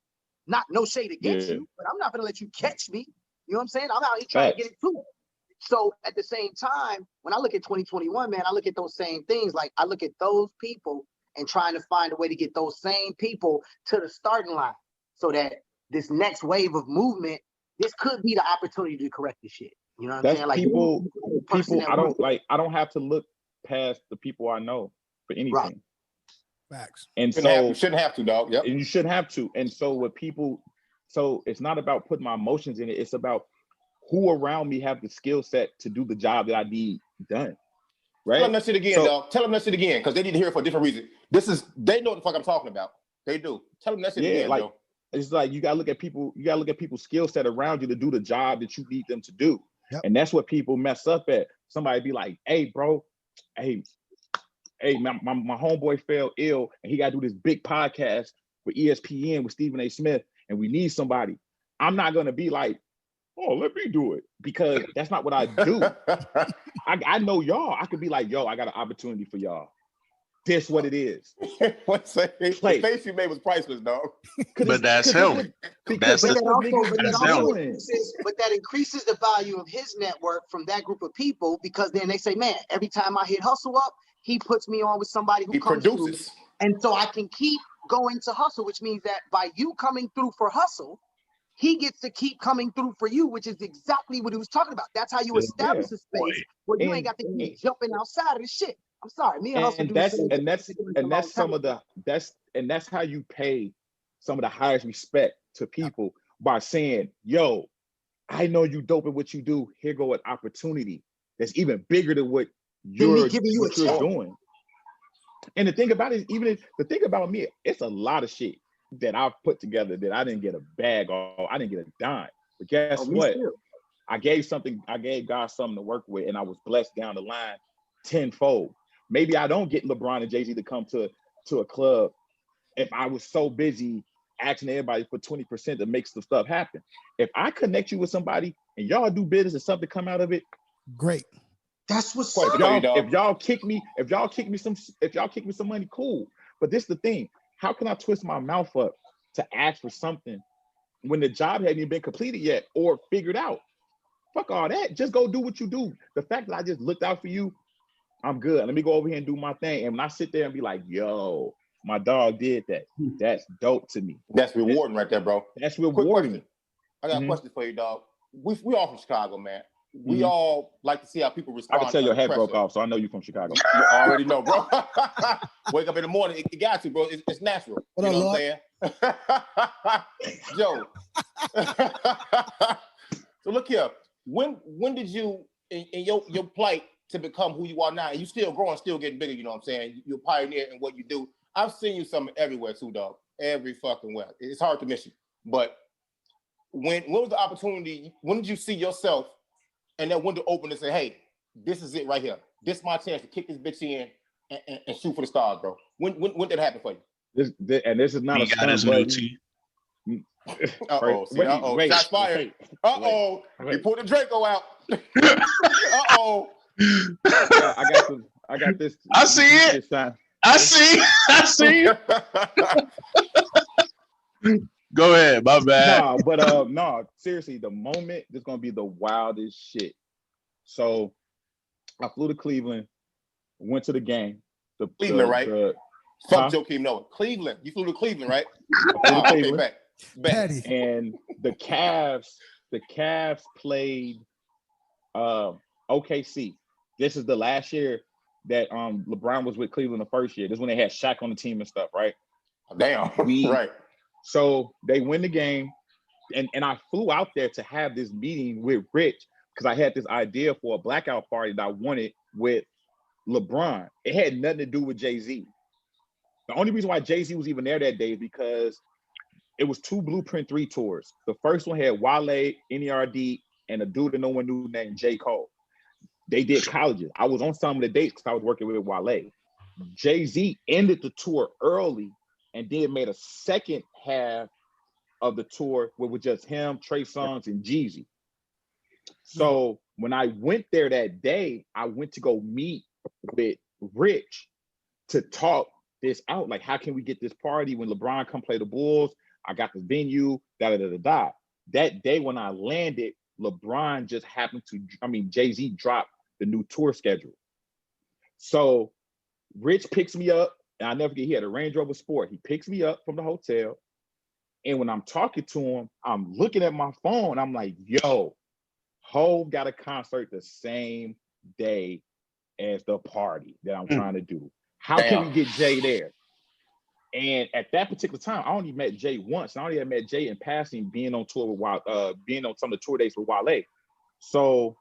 Not no shade against you, but I'm not going to let you catch me. You know what I'm saying? I'm out here trying to get it too. So at the same time, when I look at 2021, man, I look at those same things. Like I look at those people and trying to find a way to get those same people to the starting line so that this next wave of movement, this could be the opportunity to correct this shit. You know what I'm saying? Like people I don't have to look past the people I know for anything. Right. Facts. And you shouldn't have to, dog. Yep. And you shouldn't have to. And so with people, so it's not about putting my emotions in it. It's about who around me have the skill set to do the job that I need done. Right. Tell them that shit again, dog. Tell them that shit again, because they need to hear it for a different reason. They know what the fuck I'm talking about. They do. Tell them that shit again, like, Joe. It's like you gotta look at people, people's skill set around you to do the job that you need them to do. Yep. And that's what people mess up at. Somebody be like, hey, bro, hey, my homeboy fell ill and he gotta do this big podcast for ESPN with Stephen A. Smith, and we need somebody. I'm not gonna be like, oh, let me do it, because that's not what I do. I know y'all. I could be like, yo, I got an opportunity for y'all. This what it is. The face you made was priceless, dog. But that's him. But that increases the value of his network from that group of people, because then they say, man, every time I hit Hustle up, he puts me on with somebody who comes produces through. And so I can keep going to Hustle, which means that by you coming through for Hustle, he gets to keep coming through for you, which is exactly what he was talking about. That's how you establish a space where you ain't got to keep jumping outside of the shit. I'm sorry, me and Hustle do that's how you pay some of the highest respect to people, by saying, yo, I know you dope at what you do. Here go an opportunity that's even bigger than what you're doing. And the thing about it is, the thing about me, it's a lot of shit that I've put together that I didn't get a bag on. I didn't get a dime. But guess what? Too. I gave God something to work with, and I was blessed down the line tenfold. Maybe I don't get LeBron and Jay-Z to come to a club if I was so busy asking everybody for 20% to make some stuff happen. If I connect you with somebody and y'all do business and something come out of it, great. That's what's up. If y'all kick me some money, cool. But this is the thing. How can I twist my mouth up to ask for something when the job hadn't even been completed yet or figured out? Fuck all that. Just go do what you do. The fact that I just looked out for you, I'm good. Let me go over here and do my thing. And when I sit there and be like, yo, my dog did that, that's dope to me. That's rewarding right there, bro. That's rewarding. I got a question for you, dog. We all from Chicago, man. We all like to see how people respond. I can tell your head broke off, so I know you're from Chicago. I already know, bro. Wake up in the morning, it got to, bro. It's natural. You know what I'm saying? Joe. So look here. When did you, in your plight to become who you are now, and you still growing, still getting bigger, you know what I'm saying? You're a pioneer in what you do. I've seen you something everywhere too, dog. Every fucking well. It's hard to miss you. But when was the opportunity, when did you see yourself and that window open and say, hey, this is it right here. This is my chance to kick this bitch in and shoot for the stars, bro. When did that happen for you? This is not a stunt button. Wait, shots fired. He pulled the Draco out. I got this. I see it. I see. Go ahead, my bad. No, seriously, the moment is gonna be the wildest shit. So I flew to Cleveland, went to the game. Cleveland, right? Fuck Joakim Noah. Cleveland. You flew to Cleveland, right? Cleveland. Okay, back. And the Cavs played OKC. This is the last year that LeBron was with Cleveland the first year. This is when they had Shaq on the team and stuff, right? Damn. Right. So they win the game, and I flew out there to have this meeting with Rich because I had this idea for a blackout party that I wanted with LeBron. It had nothing to do with Jay-Z. The only reason why Jay-Z was even there that day is because it was 2 Blueprint 3 tours. The first one had Wale, NERD, and a dude that no one knew named J. Cole. They did colleges. I was on some of the dates because I was working with Wale. Jay-Z ended the tour early and then made a second half of the tour where it was just him, Trey Songz, and Jeezy. So when I went there that day, I went to go meet with Rich to talk this out. Like, how can we get this party when LeBron come play the Bulls? I got the venue, da-da-da-da-da. That day when I landed, LeBron just happened to, Jay-Z dropped the new tour schedule. So Rich picks me up, and I never forget, he had a Range Rover Sport. He picks me up from the hotel, and when I'm talking to him, I'm looking at my phone, I'm like, yo, Hov got a concert the same day as the party that I'm trying to do. How can we get Jay there? And at that particular time, I only met Jay once. I only had met Jay in passing, being on tour with being on some of the tour dates with Wale. So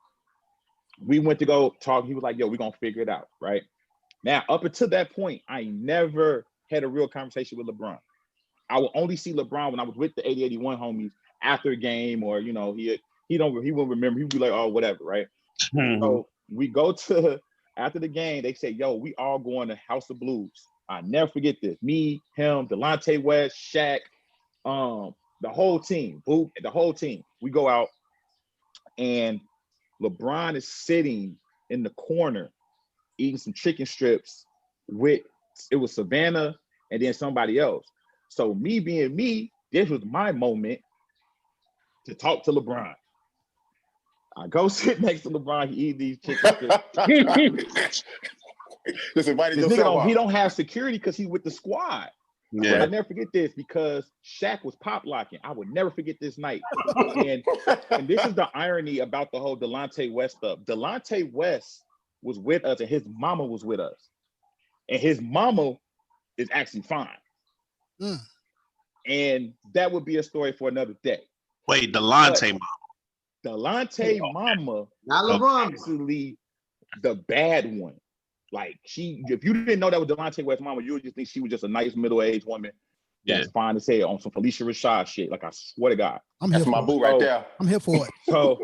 we went to go talk. He was like, yo, we're gonna figure it out, right? Now, up until that point, I never had a real conversation with LeBron. I would only see LeBron when I was with the 8081 homies after a game, or he won't remember. He'd be like, oh, whatever, right? So we go to after the game, they say, yo, we all going to House of Blues. I never forget this. Me, him, Delonte West, Shaq, the whole team, Boot, the whole team. We go out, and LeBron is sitting in the corner eating some chicken strips with, it was Savannah and then somebody else. So me being me, this was my moment to talk to LeBron. I go sit next to LeBron, he eat these chicken strips. Just invited this yourself nigga he don't have security because he's with the squad. Yeah. But I never forget this because Shaq was pop locking. I would never forget this night. and this is the irony about the whole Delonte West stuff. Delonte West was with us and his mama was with us. And his mama is actually fine. And that would be a story for another day. Wait, Delonte mama. Delonte mama not LeBron. Actually the bad one. Like, if you didn't know that was Delonte West's mama, you would just think she was just a nice middle-aged woman that's fine to say on some Felicia Rashad shit. Like, I swear to God. That's my boo right there. I'm here for it. So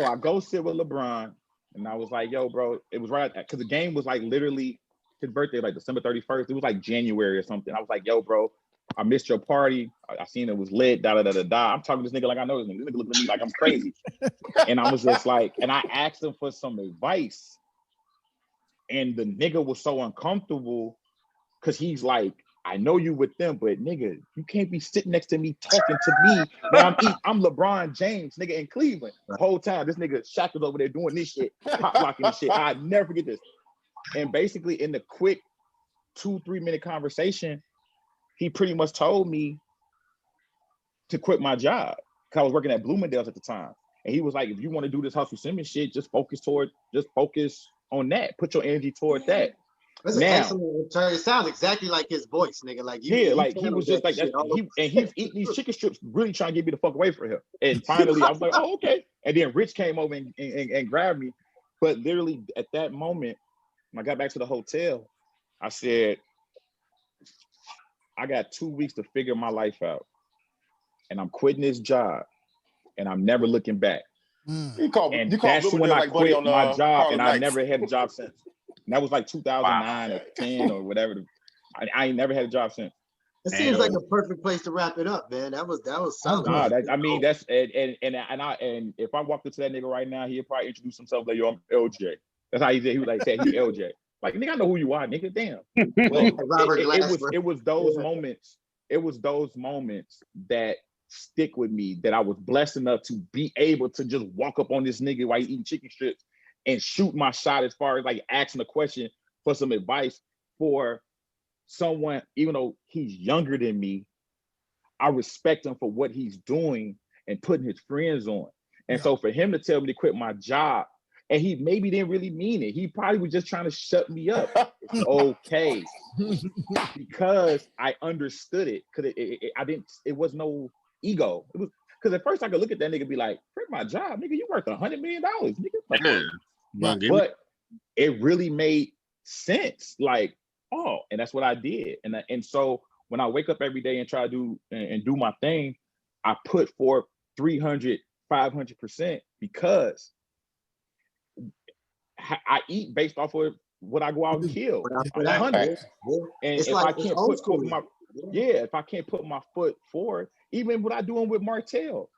I go sit with LeBron, and I was like, yo, bro, it was right, because the game was like literally his birthday, like December 31st. It was like January or something. I was like, yo, bro, I missed your party. I seen it was lit, da-da-da-da-da. I'm talking to this nigga like I know this nigga. This nigga looking at me like I'm crazy. And I was just like, and I asked him for some advice. And the nigga was so uncomfortable because he's like, I know you with them, but nigga, you can't be sitting next to me talking to me. Now I'm LeBron James, nigga, in Cleveland. The whole time, this nigga Shaq was over there doing this shit, pop locking this shit. I never forget this. And basically, in the quick 2-3 minute conversation, he pretty much told me to quit my job because I was working at Bloomingdale's at the time. And he was like, if you want to do this Hustle Simmons shit, just focus on that. Put your energy toward that. That's an excellent return. It sounds exactly like his voice, nigga. Like he was just like that. He's eating these chicken strips, really trying to get me the fuck away from him. And finally, I was like, oh, okay. And then Rich came over and grabbed me. But literally at that moment, when I got back to the hotel, I said, I got 2 weeks to figure my life out. And I'm quitting this job. And I'm never looking back. That's when I quit my job, and I never had a job since. And that was like 2009 or 10 or whatever. I ain't never had a job since. It seems like a perfect place to wrap it up, man. That was solid. Nah, that's and if I walked into that nigga right now, he'd probably introduce himself like, yo, I'm LJ. That's how he did. He was like, say he LJ. Like, nigga, I know who you are, nigga. Damn. It was those moments. It was those moments that stick with me, that I was blessed enough to be able to just walk up on this nigga while he's eating chicken strips and shoot my shot, as far as like asking a question for some advice for someone, even though he's younger than me. I respect him for what he's doing and putting his friends on. And so for him to tell me to quit my job, and he maybe didn't really mean it. He probably was just trying to shut me up. Okay. Because I understood it. Because it was no ego. It was because at first I could look at that nigga and be like, quit my job, nigga, you worth $100 million, nigga. But it really made sense. Like, oh, and that's what I did. And so when I wake up every day and try to do my thing, I put forth 300, 500% because I eat based off of what I go out and kill. And if I can't put my foot forward, even what I doing with Martell.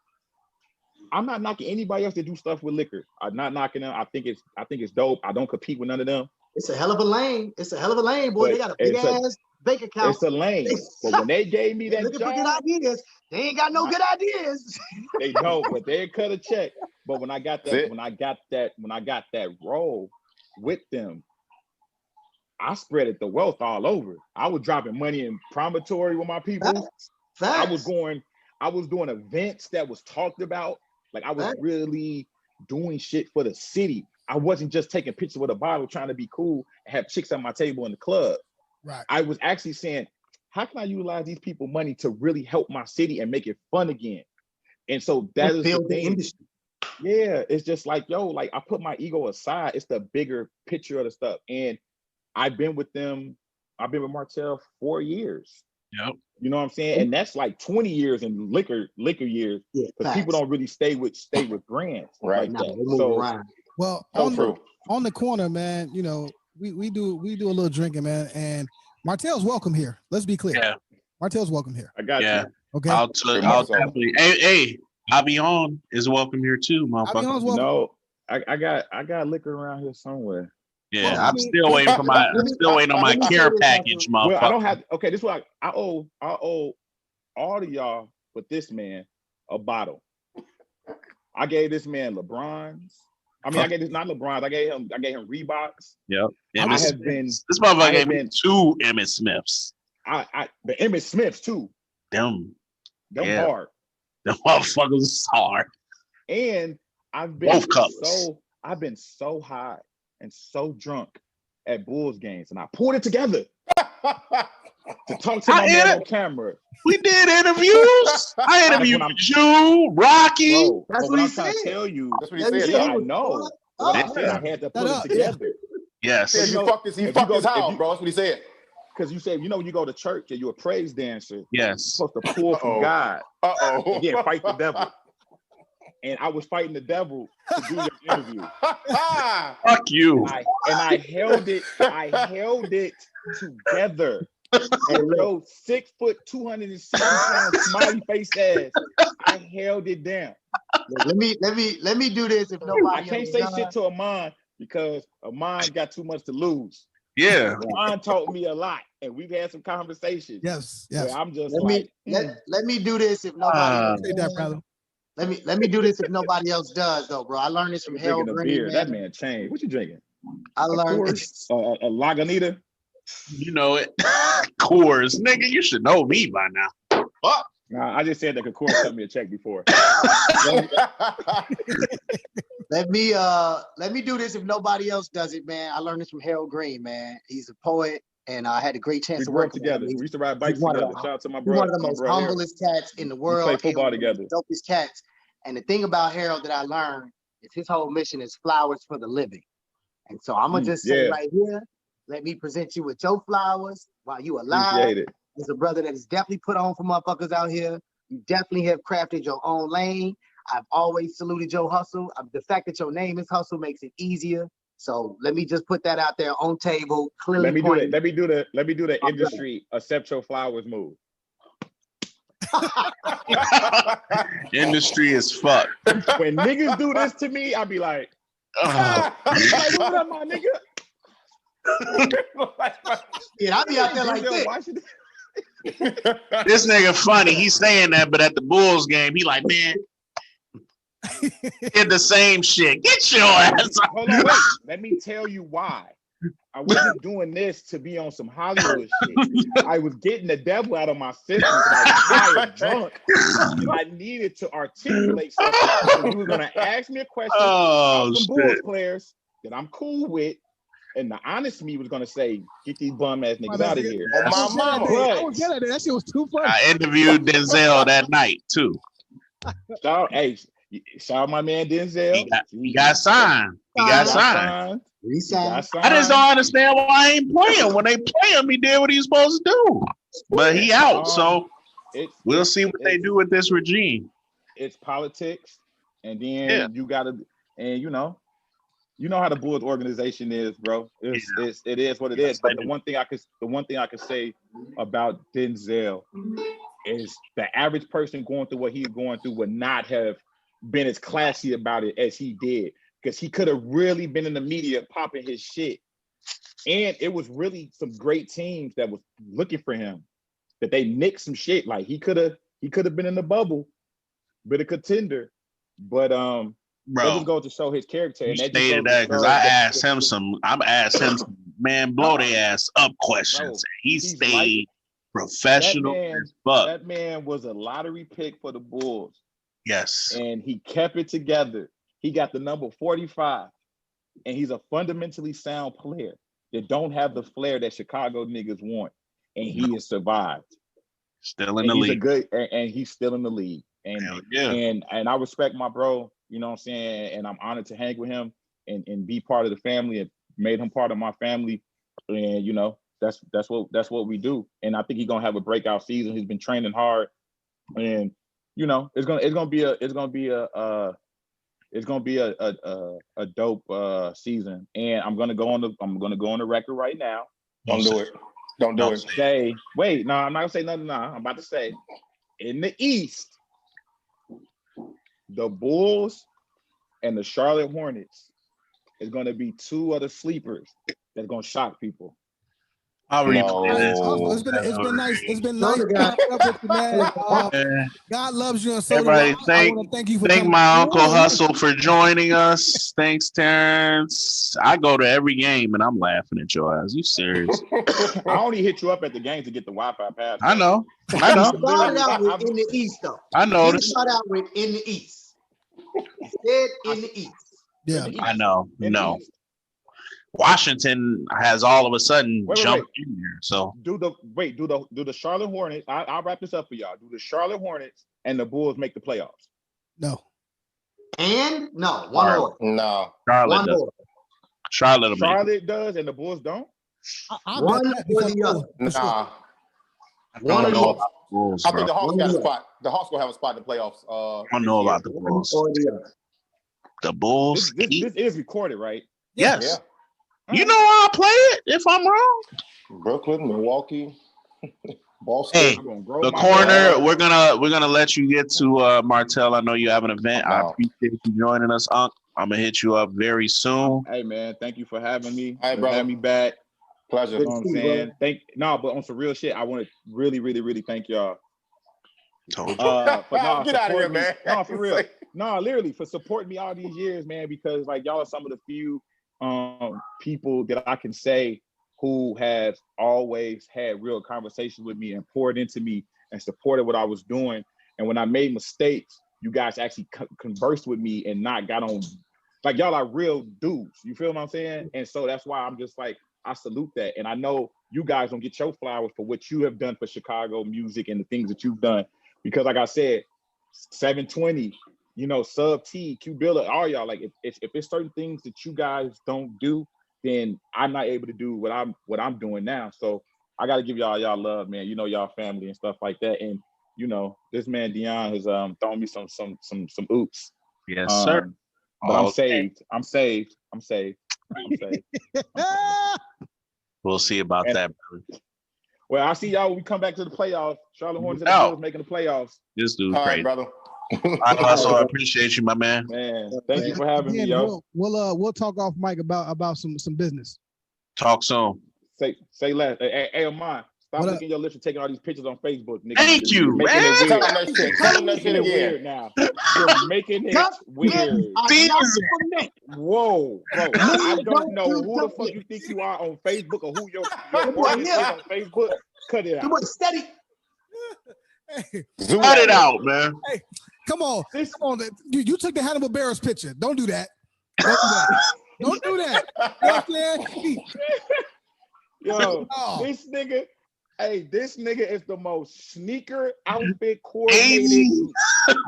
I'm not knocking anybody else that do stuff with liquor. I'm not knocking them. I think it's dope. I don't compete with none of them. It's a hell of a lane. It's a hell of a lane, boy. But They got a big ass bank account. It's a lane. But when they gave me that looking for good job, ideas, they ain't got no good ideas. They don't, but they cut a check. But when I got that role with them, I spread the wealth all over. I was dropping money in promontory with my people. Facts. I was doing events that was talked about. Like I was really doing shit for the city. I wasn't just taking pictures with a bottle trying to be cool and have chicks at my table in the club. Right. I was actually saying, how can I utilize these people money to really help my city and make it fun again? And so that is the thing. Industry. Yeah, it's just like, yo, like I put my ego aside. It's the bigger picture of the stuff. And I've been with Martell 4 years. Yep. You know what I'm saying? And that's like 20 years in liquor years. Because people don't really stay with brands like that. So well, on the corner, man, you know, we do a little drinking, man. And Martell's welcome here. Let's be clear. Yeah. Martell's welcome here. I got you. Okay. I'll definitely. Hey, Avion is welcome here too, motherfucker. No, I got liquor around here somewhere. Yeah, I'm still waiting on my care package, motherfucker. Well, I don't have. Okay, this is what I owe all of y'all, but this man a bottle. I gave this man LeBron's. I mean, I gave this not LeBron's. I gave him Reeboks. Yep. This motherfucker gave me 2 Emmett Smiths. The Emmett Smiths too. Them hard. The motherfuckers hard. And I've been so high and so drunk at Bulls games, and I pulled it together to talk to my man on camera. We did interviews. I interviewed you, Rocky. Bro, that's what I'm trying to tell you. That's what he said. Yeah, I know. I said I had to put it together. Yes. He fucked his house, bro. That's what he said. Because you say, you know, you go to church and you're a praise dancer. Yes. You're supposed to pull from God. Yeah, fight the devil. And I was fighting the devil to do your interview. Fuck you. I held it together. And yo, 6 foot, 260 pound, smiley face ass. I held it down. Let me do this if nobody. I can't say shit to Amon because Amon got too much to lose. Yeah. Amon taught me a lot, and we've had some conversations. Yes. I'm just let me do this if nobody. Let me do this if nobody else does, though, bro. I learned this from Harold Green. Man. That man changed. What you drinking? I learned a Lagunitas. You know it. Coors, nigga. You should know me by now. Fuck. Nah, I just said that Coors cut me a check before. Let me do this if nobody else does it, man. I learned this from Harold Green, man. He's a poet, and I had a great chance to work together. We used to ride bikes together. Shout out to my brother. He's one of the most humblest cats in the world. We play football together. Dopest cats. And the thing about Harold that I learned is his whole mission is flowers for the living. And so I'm gonna just say right here, let me present you with your flowers while you alive. Appreciate it. As a brother that is definitely put on for motherfuckers out here. You definitely have crafted your own lane. I've always saluted your hustle. The fact that your name is Hustle makes it easier. So let me just put that out there on table. Clearly, let me do the industry accept your flowers move. Industry is fucked. When niggas do this to me, I be like, like, what up, my nigga? Yeah, I be out there like this. This nigga funny. He's saying that, but at the Bulls game, he like, man, did the same shit. Get your ass. Hold on, wait. Let me tell you why. I wasn't doing this to be on some Hollywood shit. I was getting the devil out of my system because I was high and drunk. I needed to articulate something. So you were gonna ask me a question about some Bulls players that I'm cool with. And the honest me was gonna say, "Get these bum ass niggas out of here." My mama. That shit was too funny. I interviewed Denzel that night too. Shout out my man Denzel. He got signed. He got signed. I just don't understand why I ain't playing. When they play him, he did what he's supposed to do. But he out, so we'll see what they do with this regime. It's politics, and then you gotta, and you know how the Bulls organization is, bro. It is what it is. But the one thing I could say about Denzel is the average person going through what he's going through would not have been as classy about it as he did, because he could have really been in the media popping his shit. And it was really some great teams that was looking for him, that they nicked some shit. Like he could have been in the bubble, been a contender. But that just goes to show his character. You And that stated that because I asked him some, man, blow their ass up questions. Bro, he stayed professional as fuck. That man was a lottery pick for the Bulls. Yes. And he kept it together. He got the number 45. And he's a fundamentally sound player that don't have the flair that Chicago niggas want. And he has survived. Still in the league. And he's still in the league. And I respect my bro, you know what I'm saying? And I'm honored to hang with him and be part of the family and made him part of my family. And you know, that's what we do. And I think he's gonna have a breakout season. He's been training hard. And you know, it's gonna be a dope season. And I'm gonna go on the record right now. Don't do it. I'm not gonna say nothing now. I'm about to say, in the East, the Bulls and the Charlotte Hornets is gonna be two other sleepers that's gonna shock people. It's been nice. It's been nice. God loves you, and so everybody. Thank you for thank my Uncle Hustle for joining us. Thanks, Terrence. I go to every game and I'm laughing at your ass. You serious? I only hit you up at the game to get the Wi-Fi pass. I know. He started out with in the East, though. I know. He started out with in the East. He said in the East. Yeah, I know. No. Washington has all of a sudden jumped in there. So do the Charlotte Hornets? I'll wrap this up for y'all. Do the Charlotte Hornets and the Bulls make the playoffs? No. And no, one more. No. Charlotte does. Charlotte does, and the Bulls don't. One or the other. Nah. One or the other. Bulls, I think the Hawks got a spot. The Hawks gonna have a spot in the playoffs. I don't know about the Bulls. The Bulls. This is recorded, right? Yes. Yeah. You know I'll play it if I'm wrong. Brooklyn, Milwaukee, Boston. Hey, the corner. We're gonna let you get to Martell. I know you have an event. I appreciate you joining us, Unc. I'm gonna hit you up very soon. Hey man, thank you for having me. Hey, brother. Having me back. Pleasure. You know what I'm saying? But on some real shit, I want to really, really, really thank y'all. Get out of here, man. No, for real. No, literally for supporting me all these years, man. Because like y'all are some of the few people that I can say who have always had real conversations with me and poured into me and supported what I was doing. And when I made mistakes, you guys actually conversed with me and not got on. Like y'all are real dudes. You feel what I'm saying? And so that's why I'm just like, I salute that. And I know you guys don't get your flowers for what you have done for Chicago music and the things that you've done. Because like I said, 720, you know, Sub T, Q Billa, all y'all, like if it's certain things that you guys don't do, then I'm not able to do what I'm doing now. So I gotta give y'all love, man. You know, y'all family and stuff like that. And you know, this man Dion has thrown me some oops. Yes, sir. But I'm saved. We'll see about that, brother. Well, I'll see y'all when we come back to the playoffs. Charlotte Hornets and the Bulls making the playoffs. This dude's All crazy. right, brother. I also appreciate you, my man. Man, thank you for having me, yo. We'll talk off mic about some business. Talk soon. Say less. Hey, Amon, stop licking your lips and taking all these pictures on Facebook, nigga. Thank you, man. Tell them that shit. Tell them that shit again. Weird now. You're making it weird. Whoa, bro. I don't know who the fuck you think you are on Facebook or who your audience is on Facebook. Cut it out. Come on, steady. Cut it out, man. Hey, come on. You took the Hannibal Barris picture. Don't do that. Don't do that. You know what I'm saying? Yo, this nigga is the most sneaker outfit coordinated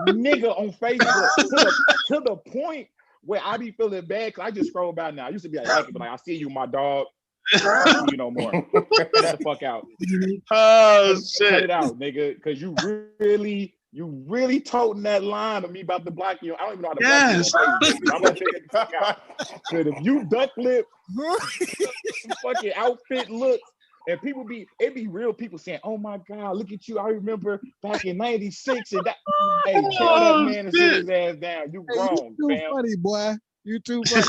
nigga on Facebook to the point where I be feeling bad because I just scroll by now. I used to be like, but I see you, my dog. I don't see you no more. Get the fuck out. Oh shit. Cut it out, nigga. Because you really toting that line of me about to block you. I don't even know how to block you. I'm gonna take it the fuck out. Because if you duck lip, fucking outfit look, And it be real people saying, "Oh my God, look at you! I remember back in '96." And that, hey, tell that man to sit his ass down. You grown, you too fam. funny, boy. You too funny.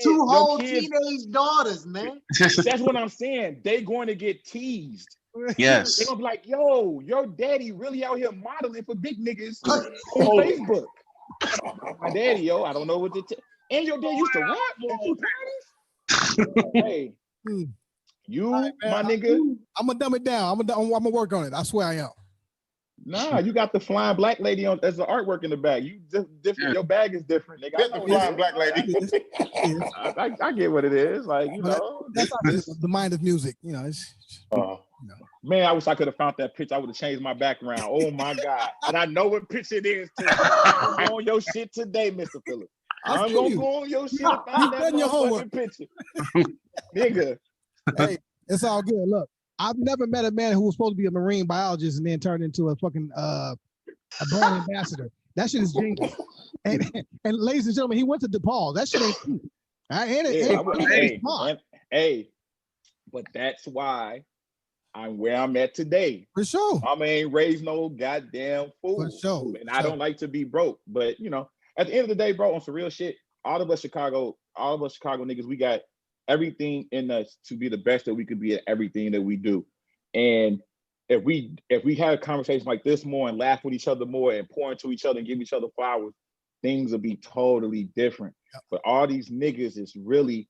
Two whole teenage daughters, man. That's what I'm saying. They going to get teased. Yes. They're gonna be like, "Yo, your daddy really out here modeling for big niggas on Facebook." My daddy, yo, I don't know what to tell. And your dad used to rap at your parties. Hey. You, right, my nigga. I'm gonna dumb it down. I'm gonna work on it. I swear I am. Nah, you got the flying black lady on as the artwork in the bag. You just different. Your bag is different. Nigga. Get the flying black lady. I get what it is. Like, you know, that's the mind of music. You know, man, I wish I could have found that picture. I would have changed my background. Oh my God. And I know what picture it is too. I'm on your shit today, Mr. Phillips. I'm gonna go on your shit and find that motherfucking picture. Nigga. Hey, it's all good. Look, I've never met a man who was supposed to be a marine biologist and then turned into a fucking a brand ambassador. That shit is genius. And ladies and gentlemen, he went to DePaul. That shit ain't cute. Hey, but that's why I'm where I'm at today. For sure. Mama ain't raised no goddamn fool. For sure. And I don't like to be broke. But you know, at the end of the day, bro, on some real shit, all of us Chicago niggas, we got everything in us to be the best that we could be at everything that we do. And if we had a conversation like this more and laugh with each other more and pour into each other and give each other flowers, things will be totally different. Yep. But all these niggas is really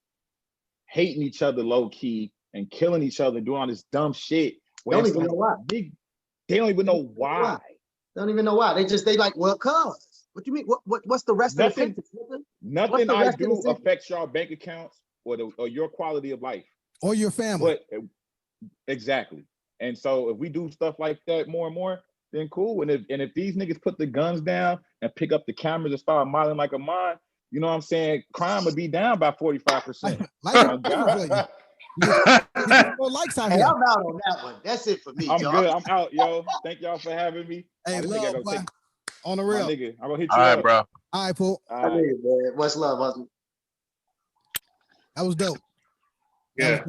hating each other low key and killing each other, doing all this dumb shit. They don't even know why. They don't even know why. They don't even know why. They like, well, cuz. What you mean? What's the rest of the sentence? Nothing I do affects your bank accounts or your quality of life. Or your family. But exactly. And so if we do stuff like that more and more, then cool. And if these niggas put the guns down and pick up the cameras and start modeling like a mine, you know what I'm saying? Crime would be down by 45%. Likes out hey, here. I'm out on that one. That's it for me. I'm y'all. good. I'm out, yo. Thank y'all for having me. Hey, love, on the real. Nigga, I'm gonna hit you all right, up. bro. All right, Pool. All right. Man. What's love, husband? That was dope. Yeah.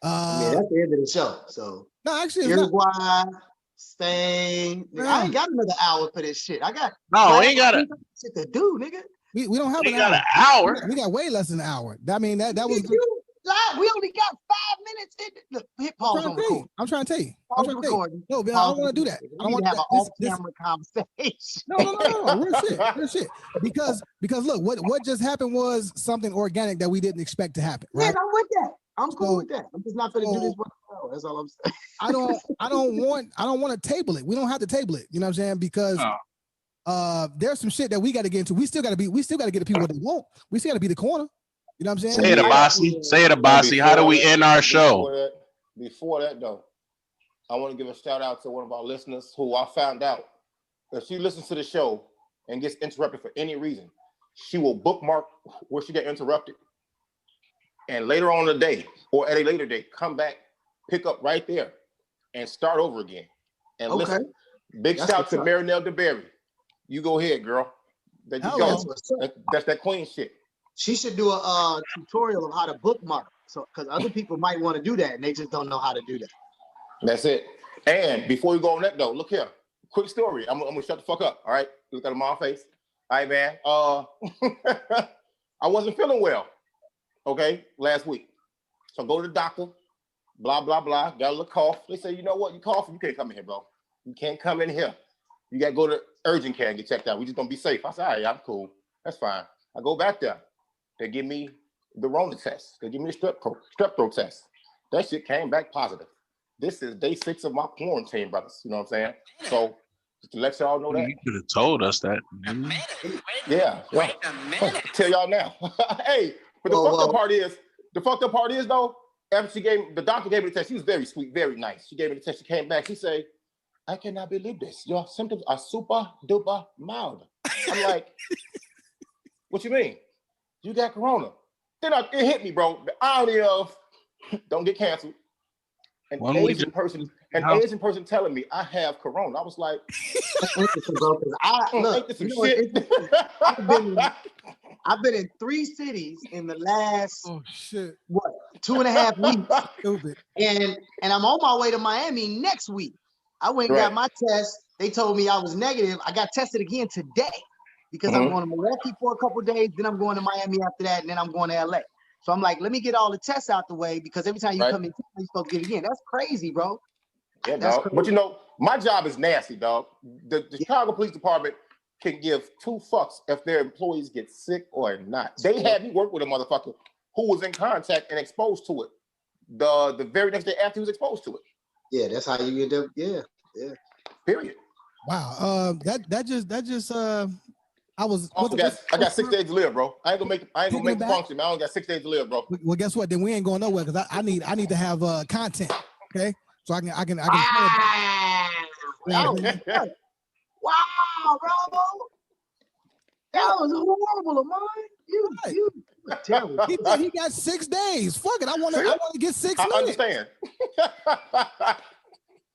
Yeah, that's the end of the show. So no, actually, Uruguay, Spain. I ain't got another hour for this shit. We ain't got shit to do, nigga. We don't have an hour. We got way less than an hour. I mean, that was. We only got 5 minutes. Look, hit pause on record. I'm trying to tell you. No, man, I don't want to do that. I don't want to have an off-camera conversation. No, real shit. Because look, what just happened was something organic that we didn't expect to happen. Right? Yeah, I'm with that. I'm cool with that. I'm just not gonna do this one. That's all I'm saying. I don't want to table it. We don't have to table it. You know what I'm saying? Because there's some shit that we got to get into. We still got to get the people what they want. We still got to be the corner. You know what I'm saying? Say it, Abasi. Say it, Abasi. How do we end our show? Before that, though, I want to give a shout out to one of our listeners who I found out if she listens to the show and gets interrupted for any reason, she will bookmark where she got interrupted. And later on in the day or at a later date, come back, pick up right there and start over again. And listen. Big shout out to Marinelle DeBerry. You go ahead, girl. There you go. That's that queen shit. She should do a tutorial of how to bookmark. So, because other people might want to do that and they just don't know how to do that. That's it. And before we go on that though, look here. Quick story. I'm gonna shut the fuck up. All right. Look at my face. All right, man. I wasn't feeling well. Okay, last week. So go to the doctor. Blah blah blah. Got a little cough. They say, you know what? You coughing? You can't come in here, bro. You can't come in here. You got to go to urgent care and get checked out. We just gonna be safe. I said, all right, I'm cool. That's fine. I go back there. They give me the Rona test. They give me the strep throat test. That shit came back positive. This is day 6 of my quarantine, brothers. You know what I'm saying? So just to let y'all know that. You could have told us that. Yeah. Wait a minute. Tell y'all now. Hey, but the fucked up part is though, after the doctor gave me the test, she was very sweet, very nice. She gave me the test, she came back, she said, I cannot believe this. Your symptoms are super duper mild. I'm like, what you mean? You got corona. Then it hit me, bro. The irony of don't get canceled. An Asian person telling me I have corona. I was like, I've been in 3 cities in the last shit. What 2.5 weeks. Stupid. And I'm on my way to Miami next week. I went and got my test. They told me I was negative. I got tested again today because I'm going to Milwaukee for a couple of days. Then I'm going to Miami after that, and then I'm going to LA. So I'm like, let me get all the tests out the way because every time you come in, you're supposed to get it again. That's crazy, bro. Yeah, dog. But you know, my job is nasty, dog. The Chicago Police Department can give 2 fucks if their employees get sick or not. They had me work with a motherfucker who was in contact and exposed to it. The very next day after he was exposed to it. Yeah, that's how you end up. Yeah. Period. Wow. That just I got 6 days to live, bro. I ain't gonna make the function. Man. I only got 6 days to live, bro. Well, guess what? Then we ain't going nowhere because I need to have content. Okay, so I can. Wow, bro. That was horrible, Amon. You terrible. He got 6 days. Fuck it. I want to get 6 minutes. I understand.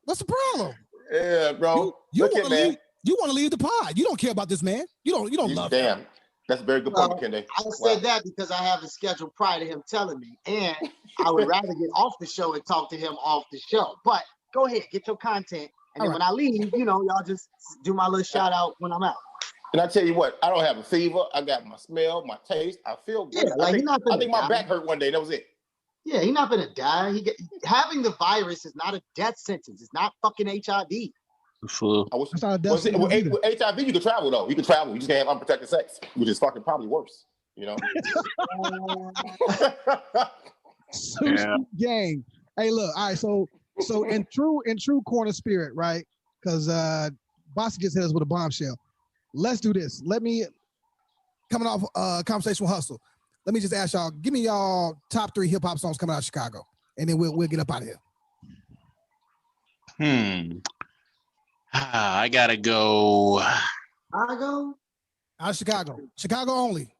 What's the problem? Yeah, bro. You want to leave the pod. You don't care about this man. You don't love him. Damn. That's a very good point, Kende. I said that because I have a schedule prior to him telling me, and I would rather get off the show and talk to him off the show. But go ahead, get your content, and then when I leave, y'all just do my little shout out when I'm out. And I tell you what, I don't have a fever. I got my smell, my taste. I feel good. Yeah, like I think my back hurt one day. That was it. Yeah, he's not gonna die. Having the virus is not a death sentence. It's not fucking HIV. Flu. It's not a death sentence. With HIV, you can travel though. You can travel. You just can't have unprotected sex, which is fucking probably worse. Yeah. Gang. Hey, look. All right. So in true corner spirit, right? Because Bossy just hit us with a bombshell. Let's do this. Let me, coming off Conversation with Hustle, let me just ask y'all, give me y'all top 3 hip hop songs coming out of Chicago, and then we'll get up out of here. I gotta go. Chicago? Out of Chicago. Chicago only.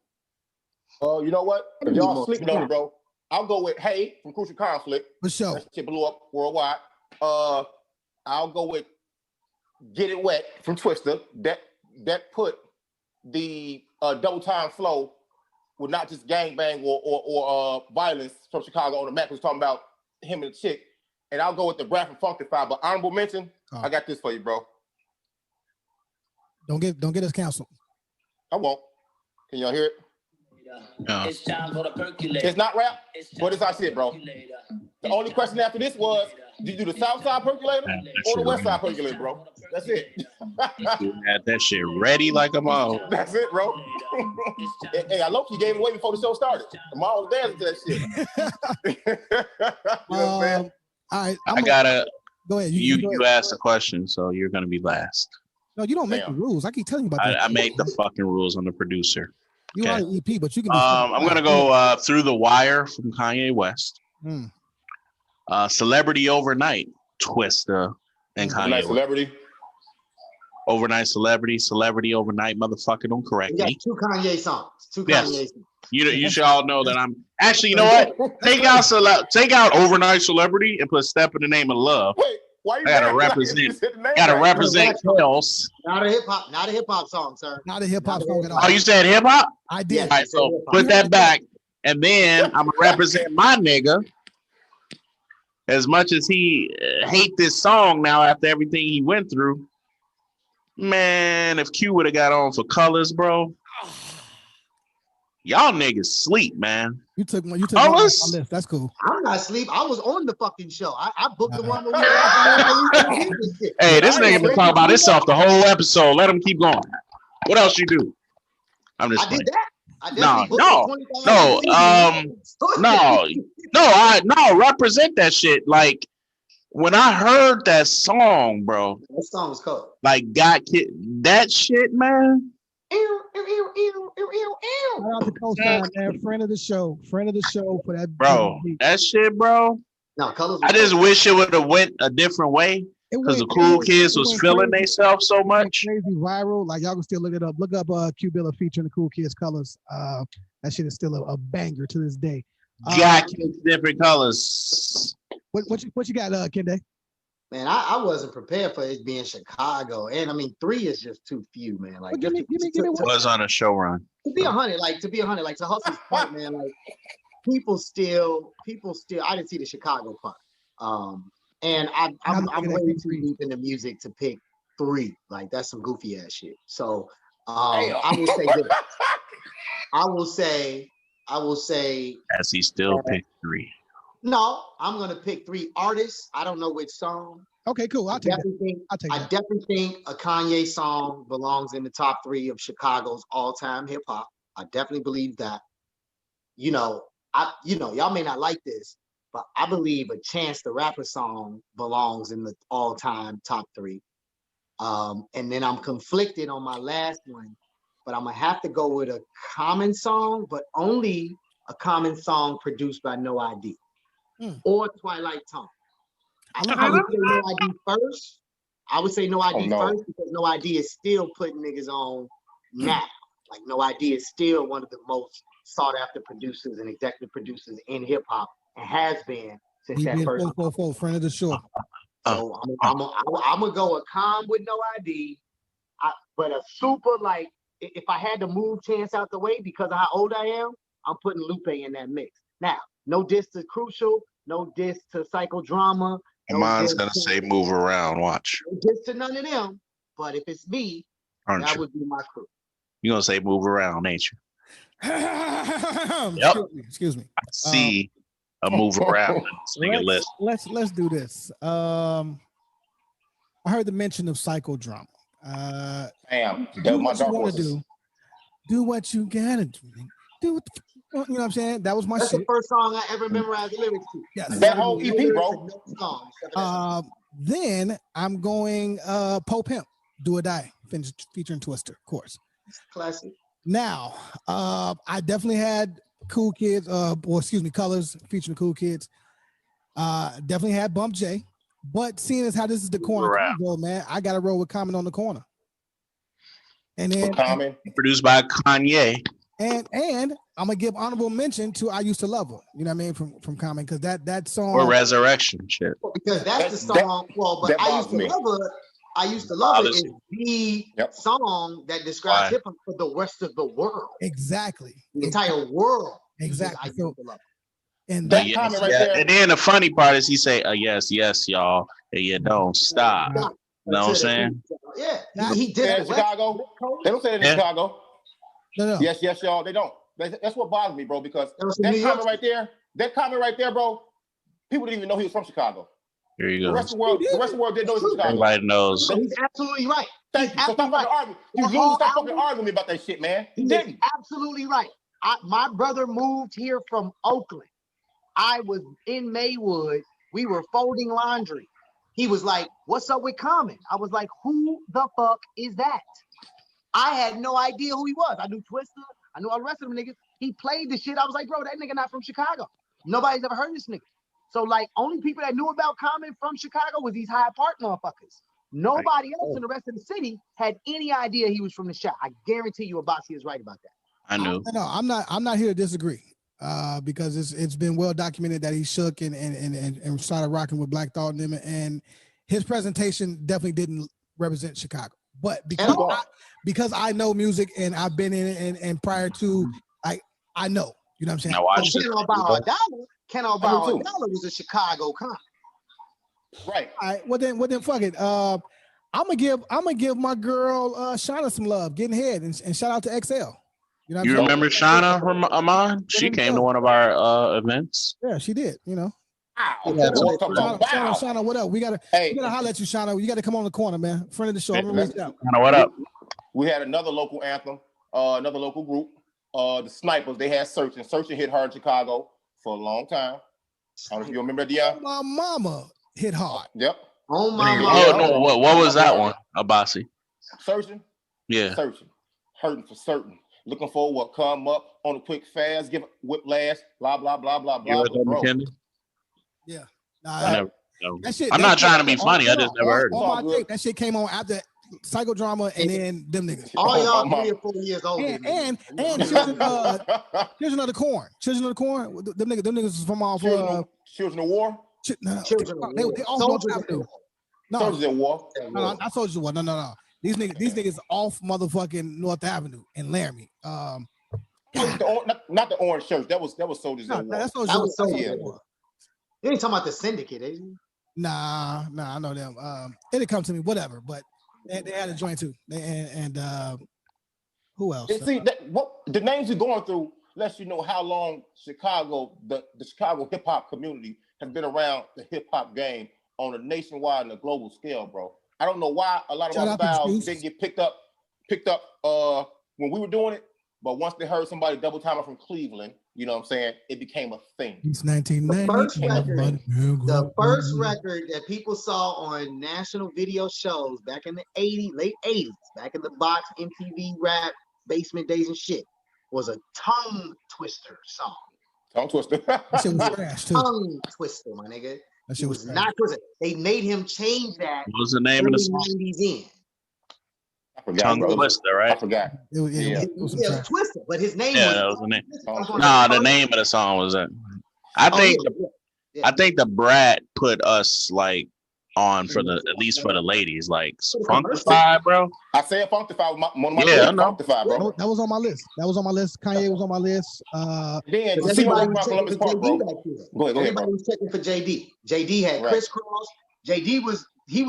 You know what? If y'all sleeping on it, bro, I'll go with Hey from Crucial Conflict. For sure. That shit blew up worldwide. I'll go with Get It Wet from Twister. That put the double time flow with not just gangbang or violence from Chicago on the map. Was talking about him and the chick. And I'll go with the Brad from Funkify. But honorable mention, I got this for you, bro. Don't get us canceled. I won't. Can y'all hear it? No. It's time for the percolator. It's not rap, but it's our shit, bro. The only question after this was, did you do the South Side percolator or the West Side percolator, bro? That's it. You had that shit ready like a mom. That's it, bro. Hey, I low-key gave it away before the show started. Tomorrow was dancing to that shit. You know what I'm saying? All right. I gotta go ahead. You asked the question, so you're gonna be last. No, you don't make the rules. I keep telling you about that. I make the fucking rules. I'm the producer. You are an EP, but you can. I'm gonna go Through the Wire from Kanye West. Celebrity Overnight, Twista and Kanye. Nice Celebrity. Overnight Celebrity, Celebrity Overnight. Motherfucker, don't correct me. 2 Kanye songs. Kanye songs. You should all know that I'm actually. You know what? Take out Overnight Celebrity and put Step in the Name of Love. Wait, why you I gotta represent Chaos. Not a hip hop song, sir. Not a hip hop song at all. Oh, you said hip hop? I did. All right, so put that back, and then I'm gonna represent my nigga. As much as he hate this song now after everything he went through, man, if Q would have got on for Colors, bro, y'all niggas sleep, man. You took my Colors? list. That's cool. I'm not asleep. I was on the fucking show. I booked the one. Hey, this nigga been talking about himself the whole episode. Let him keep going. What else you do? I'm just playing. Did that. No, represent that shit. Like when I heard that song, bro. That song was cool. Like that shit, man. Shout out to Co-Sign, man. Friend of the show for that. Bro, that shit, bro. No, Colors. I just wish it would have went a different way because the cool kids was feeling themselves so much. Crazy viral. Like y'all can still look it up. Look up Q Billa featuring the Cool Kids Colors. That shit is still a banger to this day. Got different colors. What you got, Kende? Man, I wasn't prepared for it being Chicago, and I mean 3 is just too few, man. Like give me Was on a show run. to be 100, like to Hustle's point, man. Like people still. I didn't see the Chicago part, and I'm way too deep into music to pick 3. Like that's some goofy ass shit. So I will say this. I will say. As he still picked 3. No, I'm gonna pick 3 artists. I don't know which song. Okay, cool. I'll take that. I definitely think a Kanye song belongs in the top 3 of Chicago's all-time hip hop. I definitely believe that. Y'all may not like this, but I believe a Chance the Rapper song belongs in the all-time top 3. And then I'm conflicted on my last one, but I'm gonna have to go with a Common song, but only a Common song produced by No ID or Twilight Tone. I would say No ID first. I would say No ID first because No ID is still putting niggas on now. Like No ID is still one of the most sought after producers and executive producers in hip hop and has been since that first. 444, friend of the show. So I'm gonna go a Calm with No ID, but a super like if I had to move Chance out the way because of how old I am, I'm putting Lupe in that mix. Now, no diss to Crucial, no diss to Psychodrama. Mine's gonna say Move Around. Watch. No diss to none of them, but if it's me, that would be my crew. You're gonna say Move Around, ain't you? Yep. Excuse me. I see a Move Around list. Let's do this. I heard the mention of Psychodrama. Damn, do what you want to do. Do what you gotta do. Do what you know what I'm saying? That was my That's shit. the first song I ever memorized the lyrics to. Yes. That whole EP, bro. Then I'm going Poe Pimp, Do or Die, featuring Twister, of course. Classic. Now, I definitely had Cool Kids, Colors featuring Cool Kids. Definitely had Bump J. But seeing as how this is the corner combo, man, I gotta roll with Common on the corner. And then produced by Kanye. And I'm gonna give honorable mention to I Used to Love Her. You know what I mean from Common because that song or Resurrection shit. Because that's the song. But I Used to Love Her. I Used to Love It is the song that describes hip hop for the rest of the world. Exactly. The entire world. Exactly. I Used to Love It. And that comment right there. And then the funny part is he say, yes, y'all, and you don't stop. You know what I'm saying? Yeah. He did it in Chicago. They don't say it in Chicago. No. Yes, y'all. They don't. That's what bothers me, bro, because that comment right there, bro, people didn't even know he was from Chicago. Here you go. The rest of the world didn't know he was from Chicago. Everybody knows. So he's absolutely right. Thank you. So stop fucking arguing. You lose, stop fucking arguing me about that shit, man. He didn't. Absolutely right. My brother moved here from Oakland. I was in Maywood. We were folding laundry. He was like, "What's up with Common?" I was like, "Who the fuck is that?" I had no idea who he was. I knew Twister. I knew all the rest of them niggas. He played the shit. I was like, "Bro, that nigga not from Chicago. Nobody's ever heard of this nigga." So like, only people that knew about Common from Chicago was these Hyde Park motherfuckers. Nobody else in the rest of the city had any idea he was from the shop. I guarantee you, Abasi is right about that. I knew. No, I'm not here to disagree. Because it's been well documented that he shook and started rocking with Black Thought and them, and his presentation definitely didn't represent Chicago. But because I know music and I've been in it and prior to I know, you know what I'm saying? Now watch this. Can I Buy a Dollar was a Chicago comic. Right. All right. Well then fuck it. I'm gonna give my girl Shauna some love, getting head, and shout out to XL. You know, remember Shauna from Amon? She came to one of our events. Yeah, she did. You know. Shauna, what up? We gotta holler at you, Shauna. You gotta come on the corner, man. Friend of the show. I'm gonna reach out. Shauna, what up? We had another local anthem, another local group, the Snipers. They had Searching. Searching hit hard in Chicago for a long time. I don't know if you remember that. My mama hit hard. Yep. Oh my Oh no! What was that one, Abasi? Searching. Yeah. Searching. Hurting for certain. Looking for what come up on a quick fast, give whiplash, blah, blah, blah, blah, blah. Yeah. That shit, I'm not trying to be funny. I just never heard it. That shit came on after Psychodrama and then them niggas. All y'all 3 or 4 years old. And Children of the Corn. Children of the Corn. Them niggas was from off Children of War. They all know No, Soldiers in War. no, not Soldiers in War. No. These niggas off motherfucking North Avenue in Laramie. Not the orange shirts. That was Soldiers in War. That's Soldiers in War. You ain't talking about the Syndicate, is you? Nah, I know them. It'll come to me, whatever. But they had a joint too. Who else? And see, the names you're going through lets you know how long Chicago, the Chicago hip hop community has been around the hip hop game on a nationwide and a global scale, bro. I don't know why a lot of our styles didn't get picked up when we were doing it, but once they heard somebody double timing from Cleveland, you know what I'm saying, it became a thing. It's 1990. The first record that people saw on national video shows back in the 80s, late 80s, back in the box, MTV rap, basement days and shit, was a Tongue Twister song. Tongue Twister. That shit was trash too. Tongue Twister, my nigga. That shit was not Twister. They made him change that. What was the name of the song? 90s in. I forgot, Tongue bro. Twister, right? I forgot. It was Twister, but his name that was the name. Nah, the name of the song was that. I think the Brat put us like on for the at least for the ladies, like Funkify, bro. I said Funkify, one of my Funkify, bro. That was on my list. Kanye was on my list. Then everybody was Columbus Park, bro. Go ahead, everybody was checking for JD. JD had Crisscross. JD was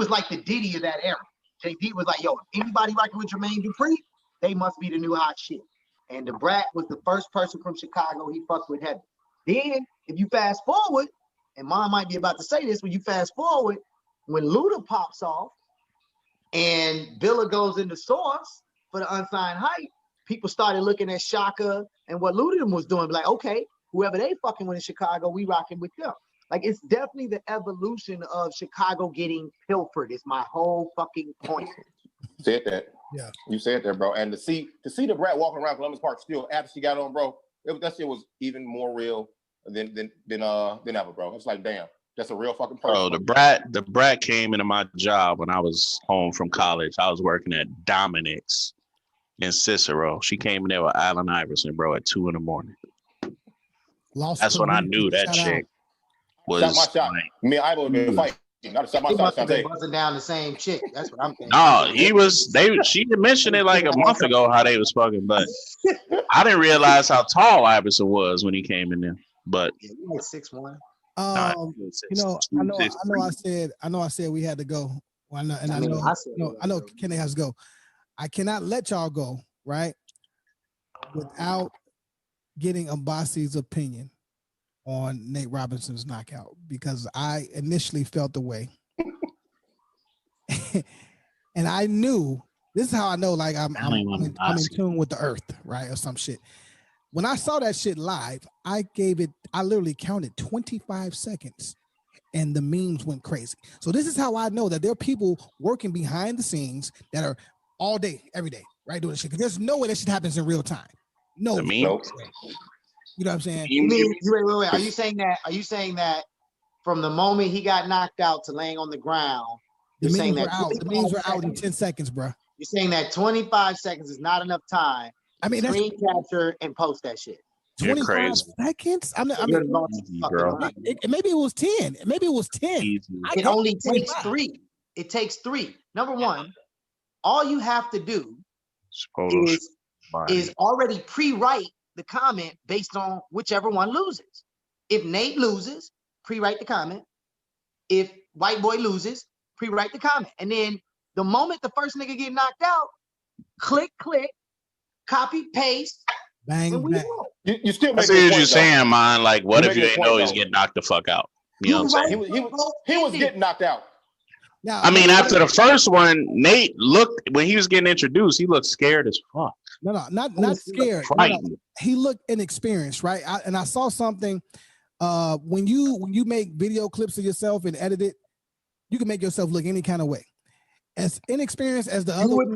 like the Diddy of that era. JD was like, yo, if anybody rocking with Jermaine Dupri, they must be the new hot shit. And the Brat was the first person from Chicago he fucked with heavy. Then, if you fast forward, and Mom might be about to say this, when you fast forward, when Luda pops off and Billa goes into Source for the Unsigned Hype, people started looking at Shaka and what Luda was doing. Like, okay, whoever they fucking with in Chicago, we rocking with them. Like, it's definitely the evolution of Chicago getting pilfered. It's my whole fucking point. Said that. Yeah. You said that, bro. And to see the Brat walking around Columbus Park still after she got on, bro, that shit was even more real than ever, bro. It's like, damn, that's a real fucking person. Bro, the Brat came into my job when I was home from college. I was working at Dominic's in Cicero. She came in there with Allen Iverson, bro, at 2 a.m. That's when I knew that chick was my shot. Me and Ivo have been fighting. I shot my shot. Buzzing down the same chick. That's what I'm thinking. No, she mentioned it like a month ago how they was fucking, but I didn't realize how tall Iverson was when he came in there. But he was 6'1". I said we had to go. Well, I know Kenny has to go. I cannot let y'all go, right? Without getting Ambasi's opinion on Nate Robinson's knockout, because I initially felt the way. And I knew, this is how I know, like I'm in tune with the earth, right? Or some shit. When I saw that shit live, I literally counted 25 seconds and the memes went crazy. So this is how I know that there are people working behind the scenes that are all day, every day, right? Doing this shit. Because there's no way that shit happens in real time. No. You know what I'm saying? Wait. Are you saying that from the moment he got knocked out to laying on the ground, the memes were out in 10 seconds, bro. You're saying that 25 seconds is not enough time. I mean, screen capture and post that shit. 25 seconds? Maybe it was 10. Maybe it was 10. It only takes 3. It takes 3. Number one, all you have to do is already pre-write the comment based on whichever one loses. If Nate loses, pre-write the comment. If White Boy loses, pre-write the comment. And then the moment the first nigga get knocked out, click, copy, paste, bang, bang. You still. I see what you're saying, man. Like, what if you ain't know he's getting knocked the fuck out? You know what I'm saying? He was getting knocked out. Now, I mean, after the first one, Nate looked, when he was getting introduced, he looked scared as fuck. No, not scared. No. He looked inexperienced, right? I saw something. When you make video clips of yourself and edit it, you can make yourself look any kind of way. As inexperienced as the other dude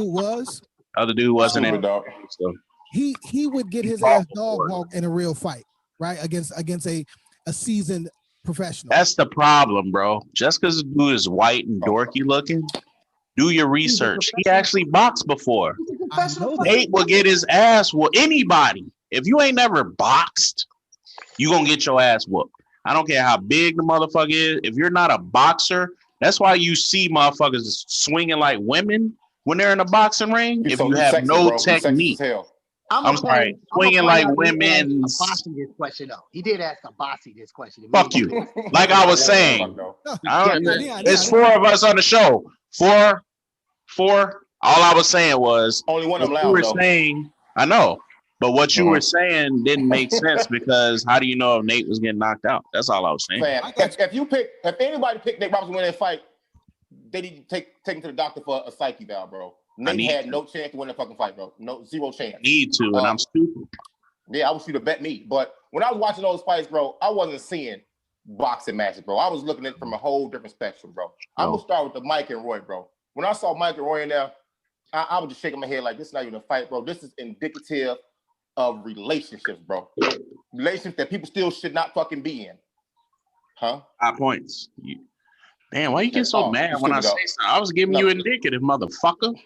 was. Other dude wasn't in dog. So he would get his ass dog walked in a real fight, right? Against a seasoned professional. That's the problem, bro. Just because the dude is white and dorky looking, do your research. He actually boxed before. Nate will get his ass whooped. Anybody, if you ain't never boxed, you gonna get your ass whooped. I don't care how big the motherfucker is. If you're not a boxer, that's why you see motherfuckers swinging like women when they're in a boxing ring. If you have no technique. I'm sorry, swinging like women's. Abasi this question though. He did ask Abasi this question. Fuck you. Like I was saying, it's 4 of us on the show. Four. All I was saying was only one of them loud. You were saying, I know, but what you were saying didn't make sense because how do you know if Nate was getting knocked out? That's all I was saying. Man, if anybody picked Nate Robinson to win that fight, they need to take him to the doctor for a psyche valve, bro. Nate had no chance to win the fucking fight, bro. No, zero chance. Need to, and I'm stupid. Yeah, I wish you'd have bet me. But when I was watching those fights, bro, I wasn't seeing boxing matches, bro. I was looking at it from a whole different spectrum, bro. I'm gonna start with the Mike and Roy, bro. When I saw Mike and Roy in there, I was just shaking my head like this is not even a fight, bro. This is indicative of relationships, bro. Relationships that people still should not fucking be in. Huh? 5 points. Damn, why you get so mad when I say something? I was giving you indicative, motherfucker.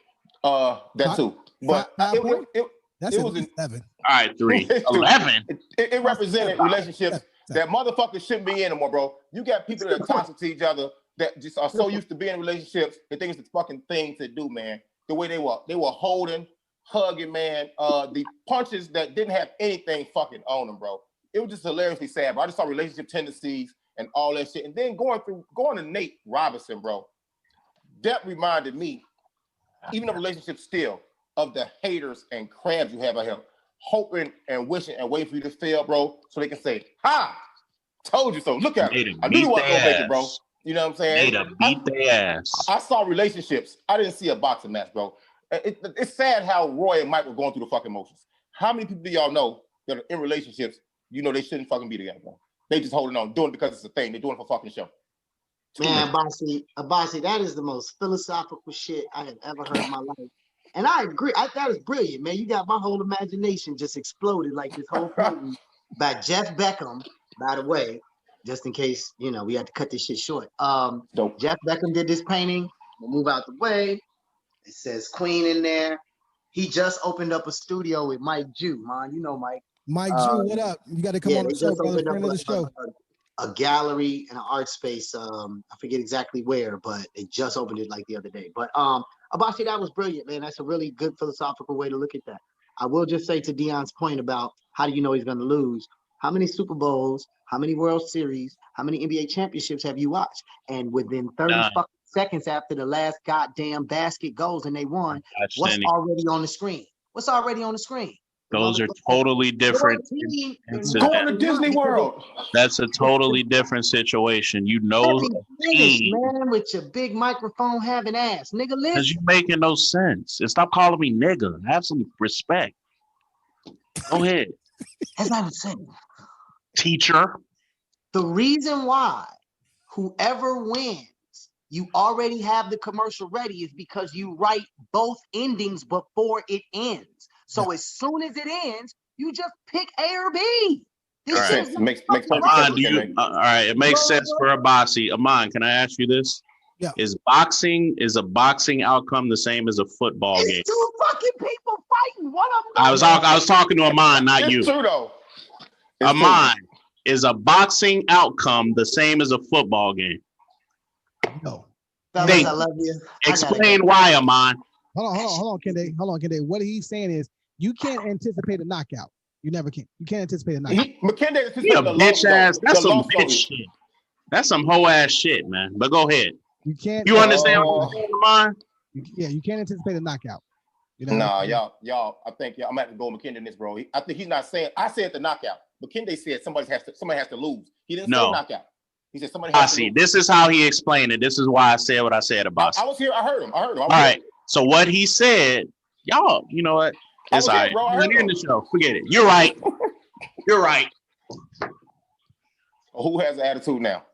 That too. But it was 11. All right, 3. 11. It represented relationships that motherfuckers shouldn't be in anymore, bro. You got people that are toxic to each other that just are so used to being in relationships. They think it's the fucking thing to do, man. The way they were holding, hugging, man. The punches that didn't have anything fucking on them, bro. It was just hilariously sad, bro. I just saw relationship tendencies and all that shit. And then going to Nate Robinson, bro. That reminded me, even the relationship still, of the haters and crabs you have out here, hoping and wishing and waiting for you to fail, bro, so they can say, "Ha, told you so." Look at it. I knew you wasn't gonna make it, bro. You know what I'm saying? Beat their ass. I saw relationships. I didn't see a boxing match, bro. It's sad how Roy and Mike were going through the fucking motions. How many people do y'all know that are in relationships? You know they shouldn't fucking be together, bro. They just holding on, doing it because it's a thing. They're doing it for fucking show. Man, Abasi, that is the most philosophical shit I have ever heard in my life. And I agree. That is brilliant, man. You got my whole imagination just exploded like this whole painting by Jeff Beckham, by the way, just in case, we had to cut this shit short. Jeff Beckham did this painting. We'll move out the way. It says Queen in there. He just opened up a studio with Mike Jew, man. You know Mike. Mike Jew, what up? You got to come on the show, brother. Friend of the show. A gallery and an art space. I forget exactly where, but they just opened it like the other day. But Abasi, that was brilliant, man. That's a really good philosophical way to look at that. I will just say to Deion's point about how do you know he's going to lose? How many Super Bowls, how many World Series, how many NBA championships have you watched? And within 30 fucking seconds after the last goddamn basket goes and they won, what's already on the screen? What's already on the screen? Those are totally different. Going to Disney World. That's a totally different situation. You know, man, with your big microphone having ass, nigga. Listen, because you making no sense. And stop calling me nigga. Have some respect. Go ahead. As I was saying, teacher. The reason why whoever wins, you already have the commercial ready is because you write both endings before it ends. So as soon as it ends, you just pick A or B. This all right. makes perfect sense. All right, it makes sense for Abasi. Aman, can I ask you this? Yeah. Is a boxing outcome the same as a football game? Two fucking people fighting. One of them. I was talking to Aman, not you. It's true though. Aman, is a boxing outcome the same as a football game? No. Fellas, I love you. Explain why, Aman. Hold on, Kende. What he's saying is you can't anticipate a knockout. You never can. You can't anticipate a knockout. McKinney is a bitch ass. That's some bitch shit. That's some hoe ass shit, man. But go ahead. You can't. You understand what I'm saying, Aman? Yeah, you can't anticipate a knockout. Nah, y'all. I think I'm gonna have to go with McKinney in this, bro. I think he's not saying. I said the knockout. McKinney said somebody has to lose. He didn't say knockout. He said somebody has to lose. This is how he explained it. This is why I said what I said about. I was here. I heard him. All right. So what he said, y'all, you know what? It's all right. You're in the show. Forget it. You're right. You're right. Who has an attitude now?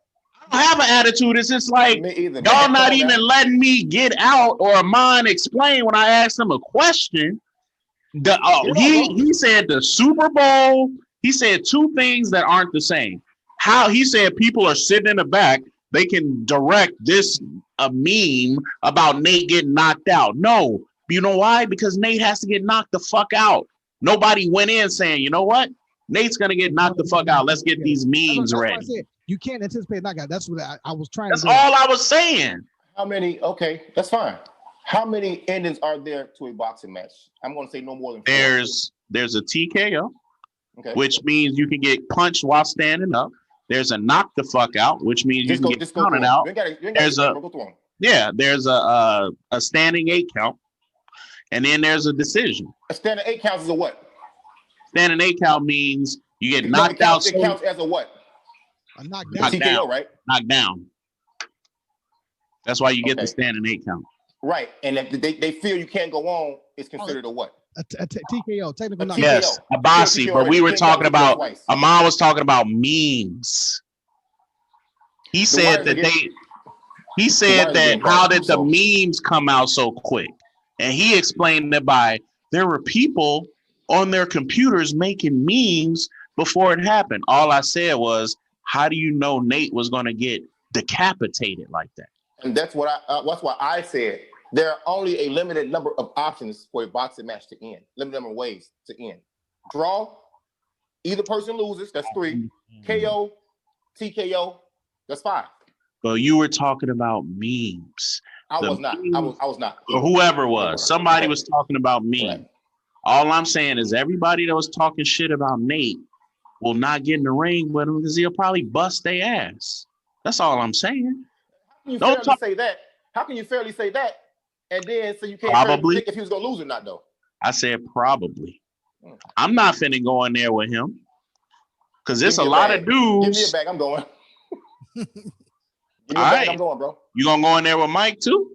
I don't have an attitude. It's just like y'all not even letting me get out or mine explain when I asked him a question. He said the Super Bowl. He said two things that aren't the same. How he said people are sitting in the back. They can direct a meme about Nate getting knocked out. No, you know why? Because Nate has to get knocked the fuck out. Nobody went in saying, you know what? Nate's gonna get knocked the fuck out. Let's get these memes ready. You can't anticipate a knockout. That's what I was trying That's to do. all I was saying. How many? Okay, that's fine. How many endings are there to a boxing match? I'm going to say no more than 4. There's a TKO, okay, which means you can get punched while standing up. There's a knock the fuck out, which means you can get counted out. There's a standing 8 count, and then there's a decision. A standing 8 counts as a what? Standing 8 count means you get knocked out. It counts as a what? A knockdown. TKO, down, right? Knocked down. That's why you get the standing 8 count. Right, and if they feel you can't go on, it's considered a what? A TKO, technical knockout. Yes, a bossy, but we were talking about, Amon was talking about memes. He said that how did the memes come out so quick? And he explained that by there were people on their computers making memes before it happened. All I said was, how do you know Nate was going to get decapitated like that? And that's what that's why I said there are only a limited number of options for a boxing match to end. Limited number of ways to end. Draw, either person loses, that's 3. KO, TKO, that's 5. But you were talking about memes. I was not. Or whoever was. Somebody was talking about memes. Right. All I'm saying is everybody that was talking shit about Nate will not get in the ring with him because he'll probably bust their ass. That's all I'm saying. How can you fairly say that? And then so you can't think if he was gonna lose or not, though. I said probably. I'm not finna go in there with him because there's a lot of dudes. Give me a bag. I'm going. Give me a all bag. right. I'm going, bro. You gonna go in there with Mike too?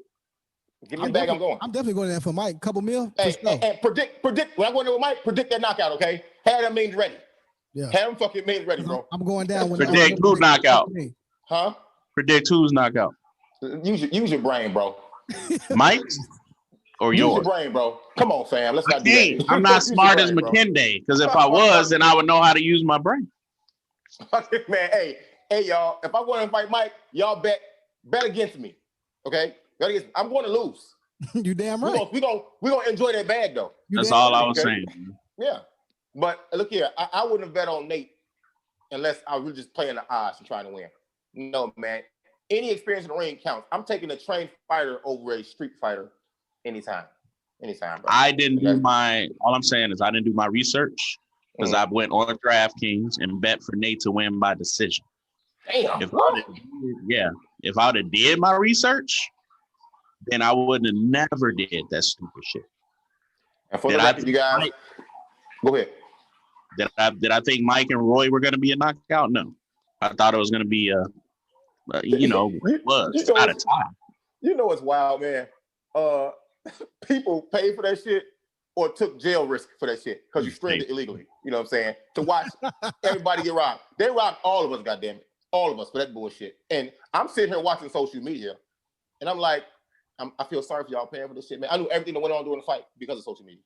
Give me a bag. I'm going. I'm definitely going in there for Mike. Couple mil. And predict. When I go in there with Mike, predict that knockout. Okay, have them means ready. Yeah. Have them fucking means ready, bro. I'm going down. When predict who knockout. Huh? Predict who's knockout. Use your brain, bro. Mike's or yours? Use your brain, bro. Come on, fam. Let's not do that. I'm not smart as McKinney, because if I was, then I would know how to use my brain. Man, hey, y'all. If I want to fight Mike, y'all bet against me. Okay? Bet against me. I'm going to lose. You damn right. We're gonna enjoy that bag though. That's all I was saying. Yeah. But look here, I wouldn't have bet on Nate unless I was just playing the odds and trying to win. No, man. Any experience in the ring counts. I'm taking a trained fighter over a street fighter anytime. Anytime, bro. I didn't do all I'm saying is I didn't do my research because I went on DraftKings and bet for Nate to win by decision. Damn. If I would have did my research, then I wouldn't have never did that stupid shit. And for the record, you guys, go ahead. Did I think Mike and Roy were going to be a knockout? No. I thought it was going to be it was out of time. You know it's wild, man. People paid for that shit or took jail risk for that shit because you streamed it illegally. You know what I'm saying? To watch everybody get robbed. They robbed all of us, goddammit. All of us for that bullshit. And I'm sitting here watching social media, and I'm like, I feel sorry for y'all paying for this shit, man. I knew everything that went on during the fight because of social media.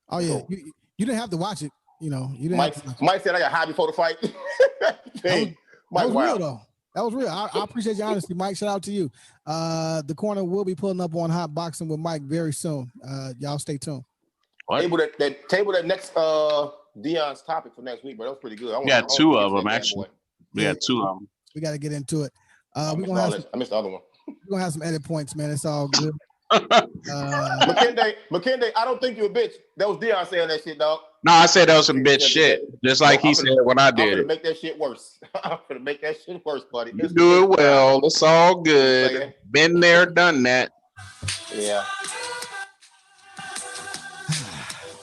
Oh yeah, so, you didn't have to watch it. You know, you didn't. Mike said I got high before the fight. that was real though. That was real. I appreciate your honesty, Mike. Shout out to you. The corner will be pulling up on Hot Boxing with Mike very soon. Y'all stay tuned. Table that next Dion's topic for next week, but that was pretty good. We got two of them actually. We got two of them. We got to get into it. I missed the other one. We're gonna have some edit points, man. It's all good. McKinney, I don't think you a bitch. That was Dion saying that shit, dog. No, I said that was some bitch shit. Just like he said when I did it. Make that shit worse. I'm gonna make that shit worse, buddy. You do it well. It's all good. Been there, done that. Yeah.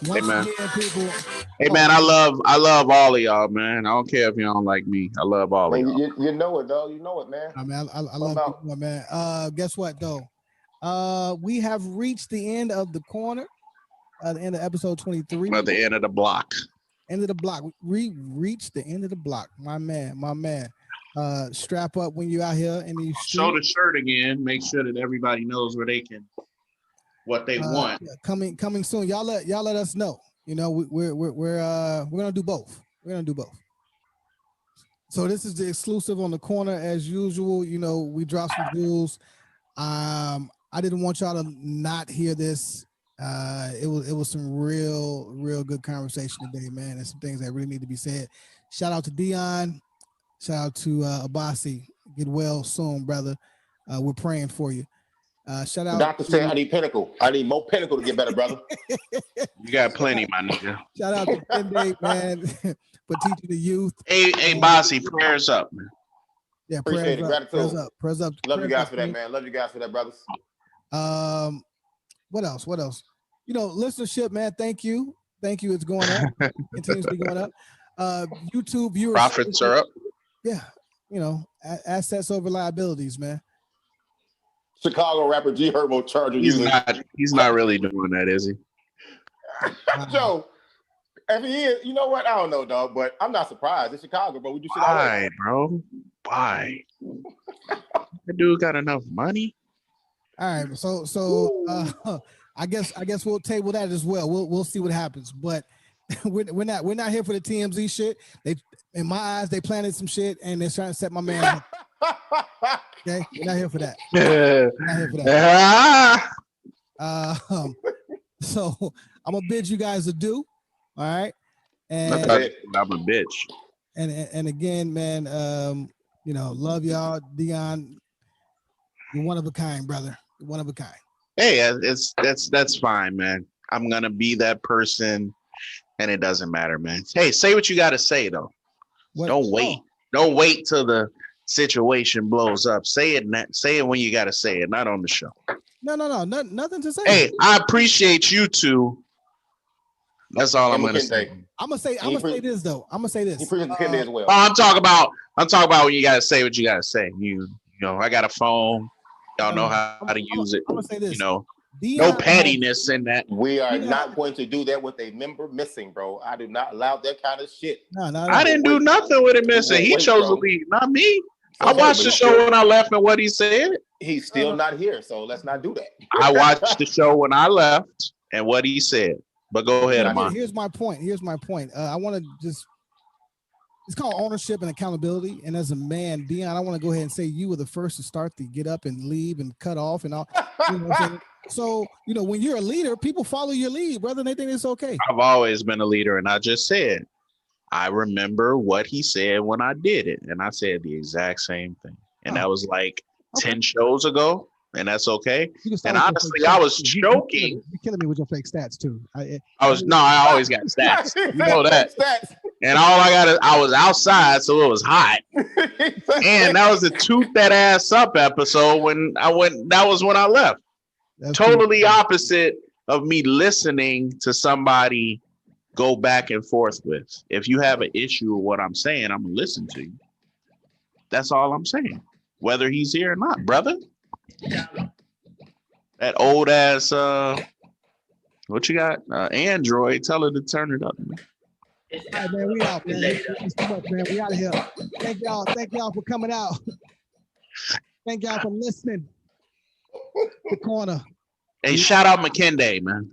Hey man. Hey man, I love all of y'all, man. I don't care if you don't like me. I love all of y'all. You know it, dog. You know it, man. I mean, I love you, man. Guess what, though? We have reached the end of the corner. The end of episode 23. At the end of the block. End of the block. We reached the end of the block. My man. Strap up when you're out here in these streets. Show the shirt again. Make sure that everybody knows where they can, what they want. Yeah, coming soon. Y'all let us know. You know, we're gonna do both. We're gonna do both. So this is the exclusive on the corner as usual. You know, we dropped some jewels. I didn't want y'all to not hear this. It was some real good conversation today, man, and some things that really need to be said. Shout out to Dion. Shout out to Abasi. Get well soon, brother. We're praying for you. Shout out. Doctor said I need Pinnacle. I need more Pinnacle to get better, brother. You got plenty, my nigga. Shout out to Kende, man, for teaching the youth. Hey, Bossy, prayers up, man. Yeah, Appreciate it. Gratitude. Prayers up. Love you guys for that, man. Love you guys for that, brothers. What else? You know, listenership, man. Thank you. It's going up. Continuously going up. YouTube viewers. Profits are up. Yeah. You know, assets over liabilities, man. Chicago rapper G Herbo charger. He's not really doing that, is he? Joe, if he is, you know what? I don't know, dog, but I'm not surprised. It's Chicago, but we do shit all Why, bro? Why? That dude got enough money. All right, so I guess we'll table that as well. We'll see what happens, but we're not here for the TMZ shit. They, in my eyes, they planted some shit and they're trying to set my man up. Okay, we're not here for that. Not here for that. So I'm gonna bid you guys adieu. All right, and I'm a bitch. And again, man, you know, love y'all, Dion. You're one of a kind, brother. You're one of a kind. Hey, that's fine, man. I'm gonna be that person, and it doesn't matter, man. Hey, say what you gotta say though. Don't wait. Don't wait till the situation blows up. Say it when you gotta say it, not on the show. No, nothing to say. Hey, I appreciate you two. That's all I'm gonna say. I'm gonna say this though. I'm gonna say this. He appreciates Kende as well. I'm talking about when you gotta say what you gotta say. You know, I got a phone. Y'all know how to use it. I'm gonna say this. You know, Dion, no pettiness in that. We are not going to do that with a member missing, bro. I do not allow that kind of shit. No. I didn't do nothing with it missing. He chose to leave, not me. I watched the show when I left and what he said. He's still not here, so let's not do that. I watched the show when I left and what he said. But go ahead, Amon. Here's my point. I want to just, it's called ownership and accountability. And as a man, Dion, I want to go ahead and say you were the first to start to get up and leave and cut off and all. You know what I'm saying? So, you know, when you're a leader, people follow your lead, brother, and they think it's okay. I've always been a leader, and I just said, I remember what he said when I did it, and I said the exact same thing. And that was like 10 shows ago, and that's okay. And honestly, I was joking. You're killing me with your fake stats, too. I always got stats. You know that. And all I got is I was outside, so it was hot. And that was the Toot That Ass Up episode when I went. That was when I left. That's totally opposite of me listening to somebody go back and forth with. If you have an issue with what I'm saying, I'm gonna listen to you. That's all I'm saying. Whether he's here or not, brother. That old ass what you got? Android, tell her to turn it up, man. All right, man, we out, man. Thanks so much, man. We out of here. Thank y'all for coming out. Thank y'all for listening. The corner. Hey, shout out McKende, man.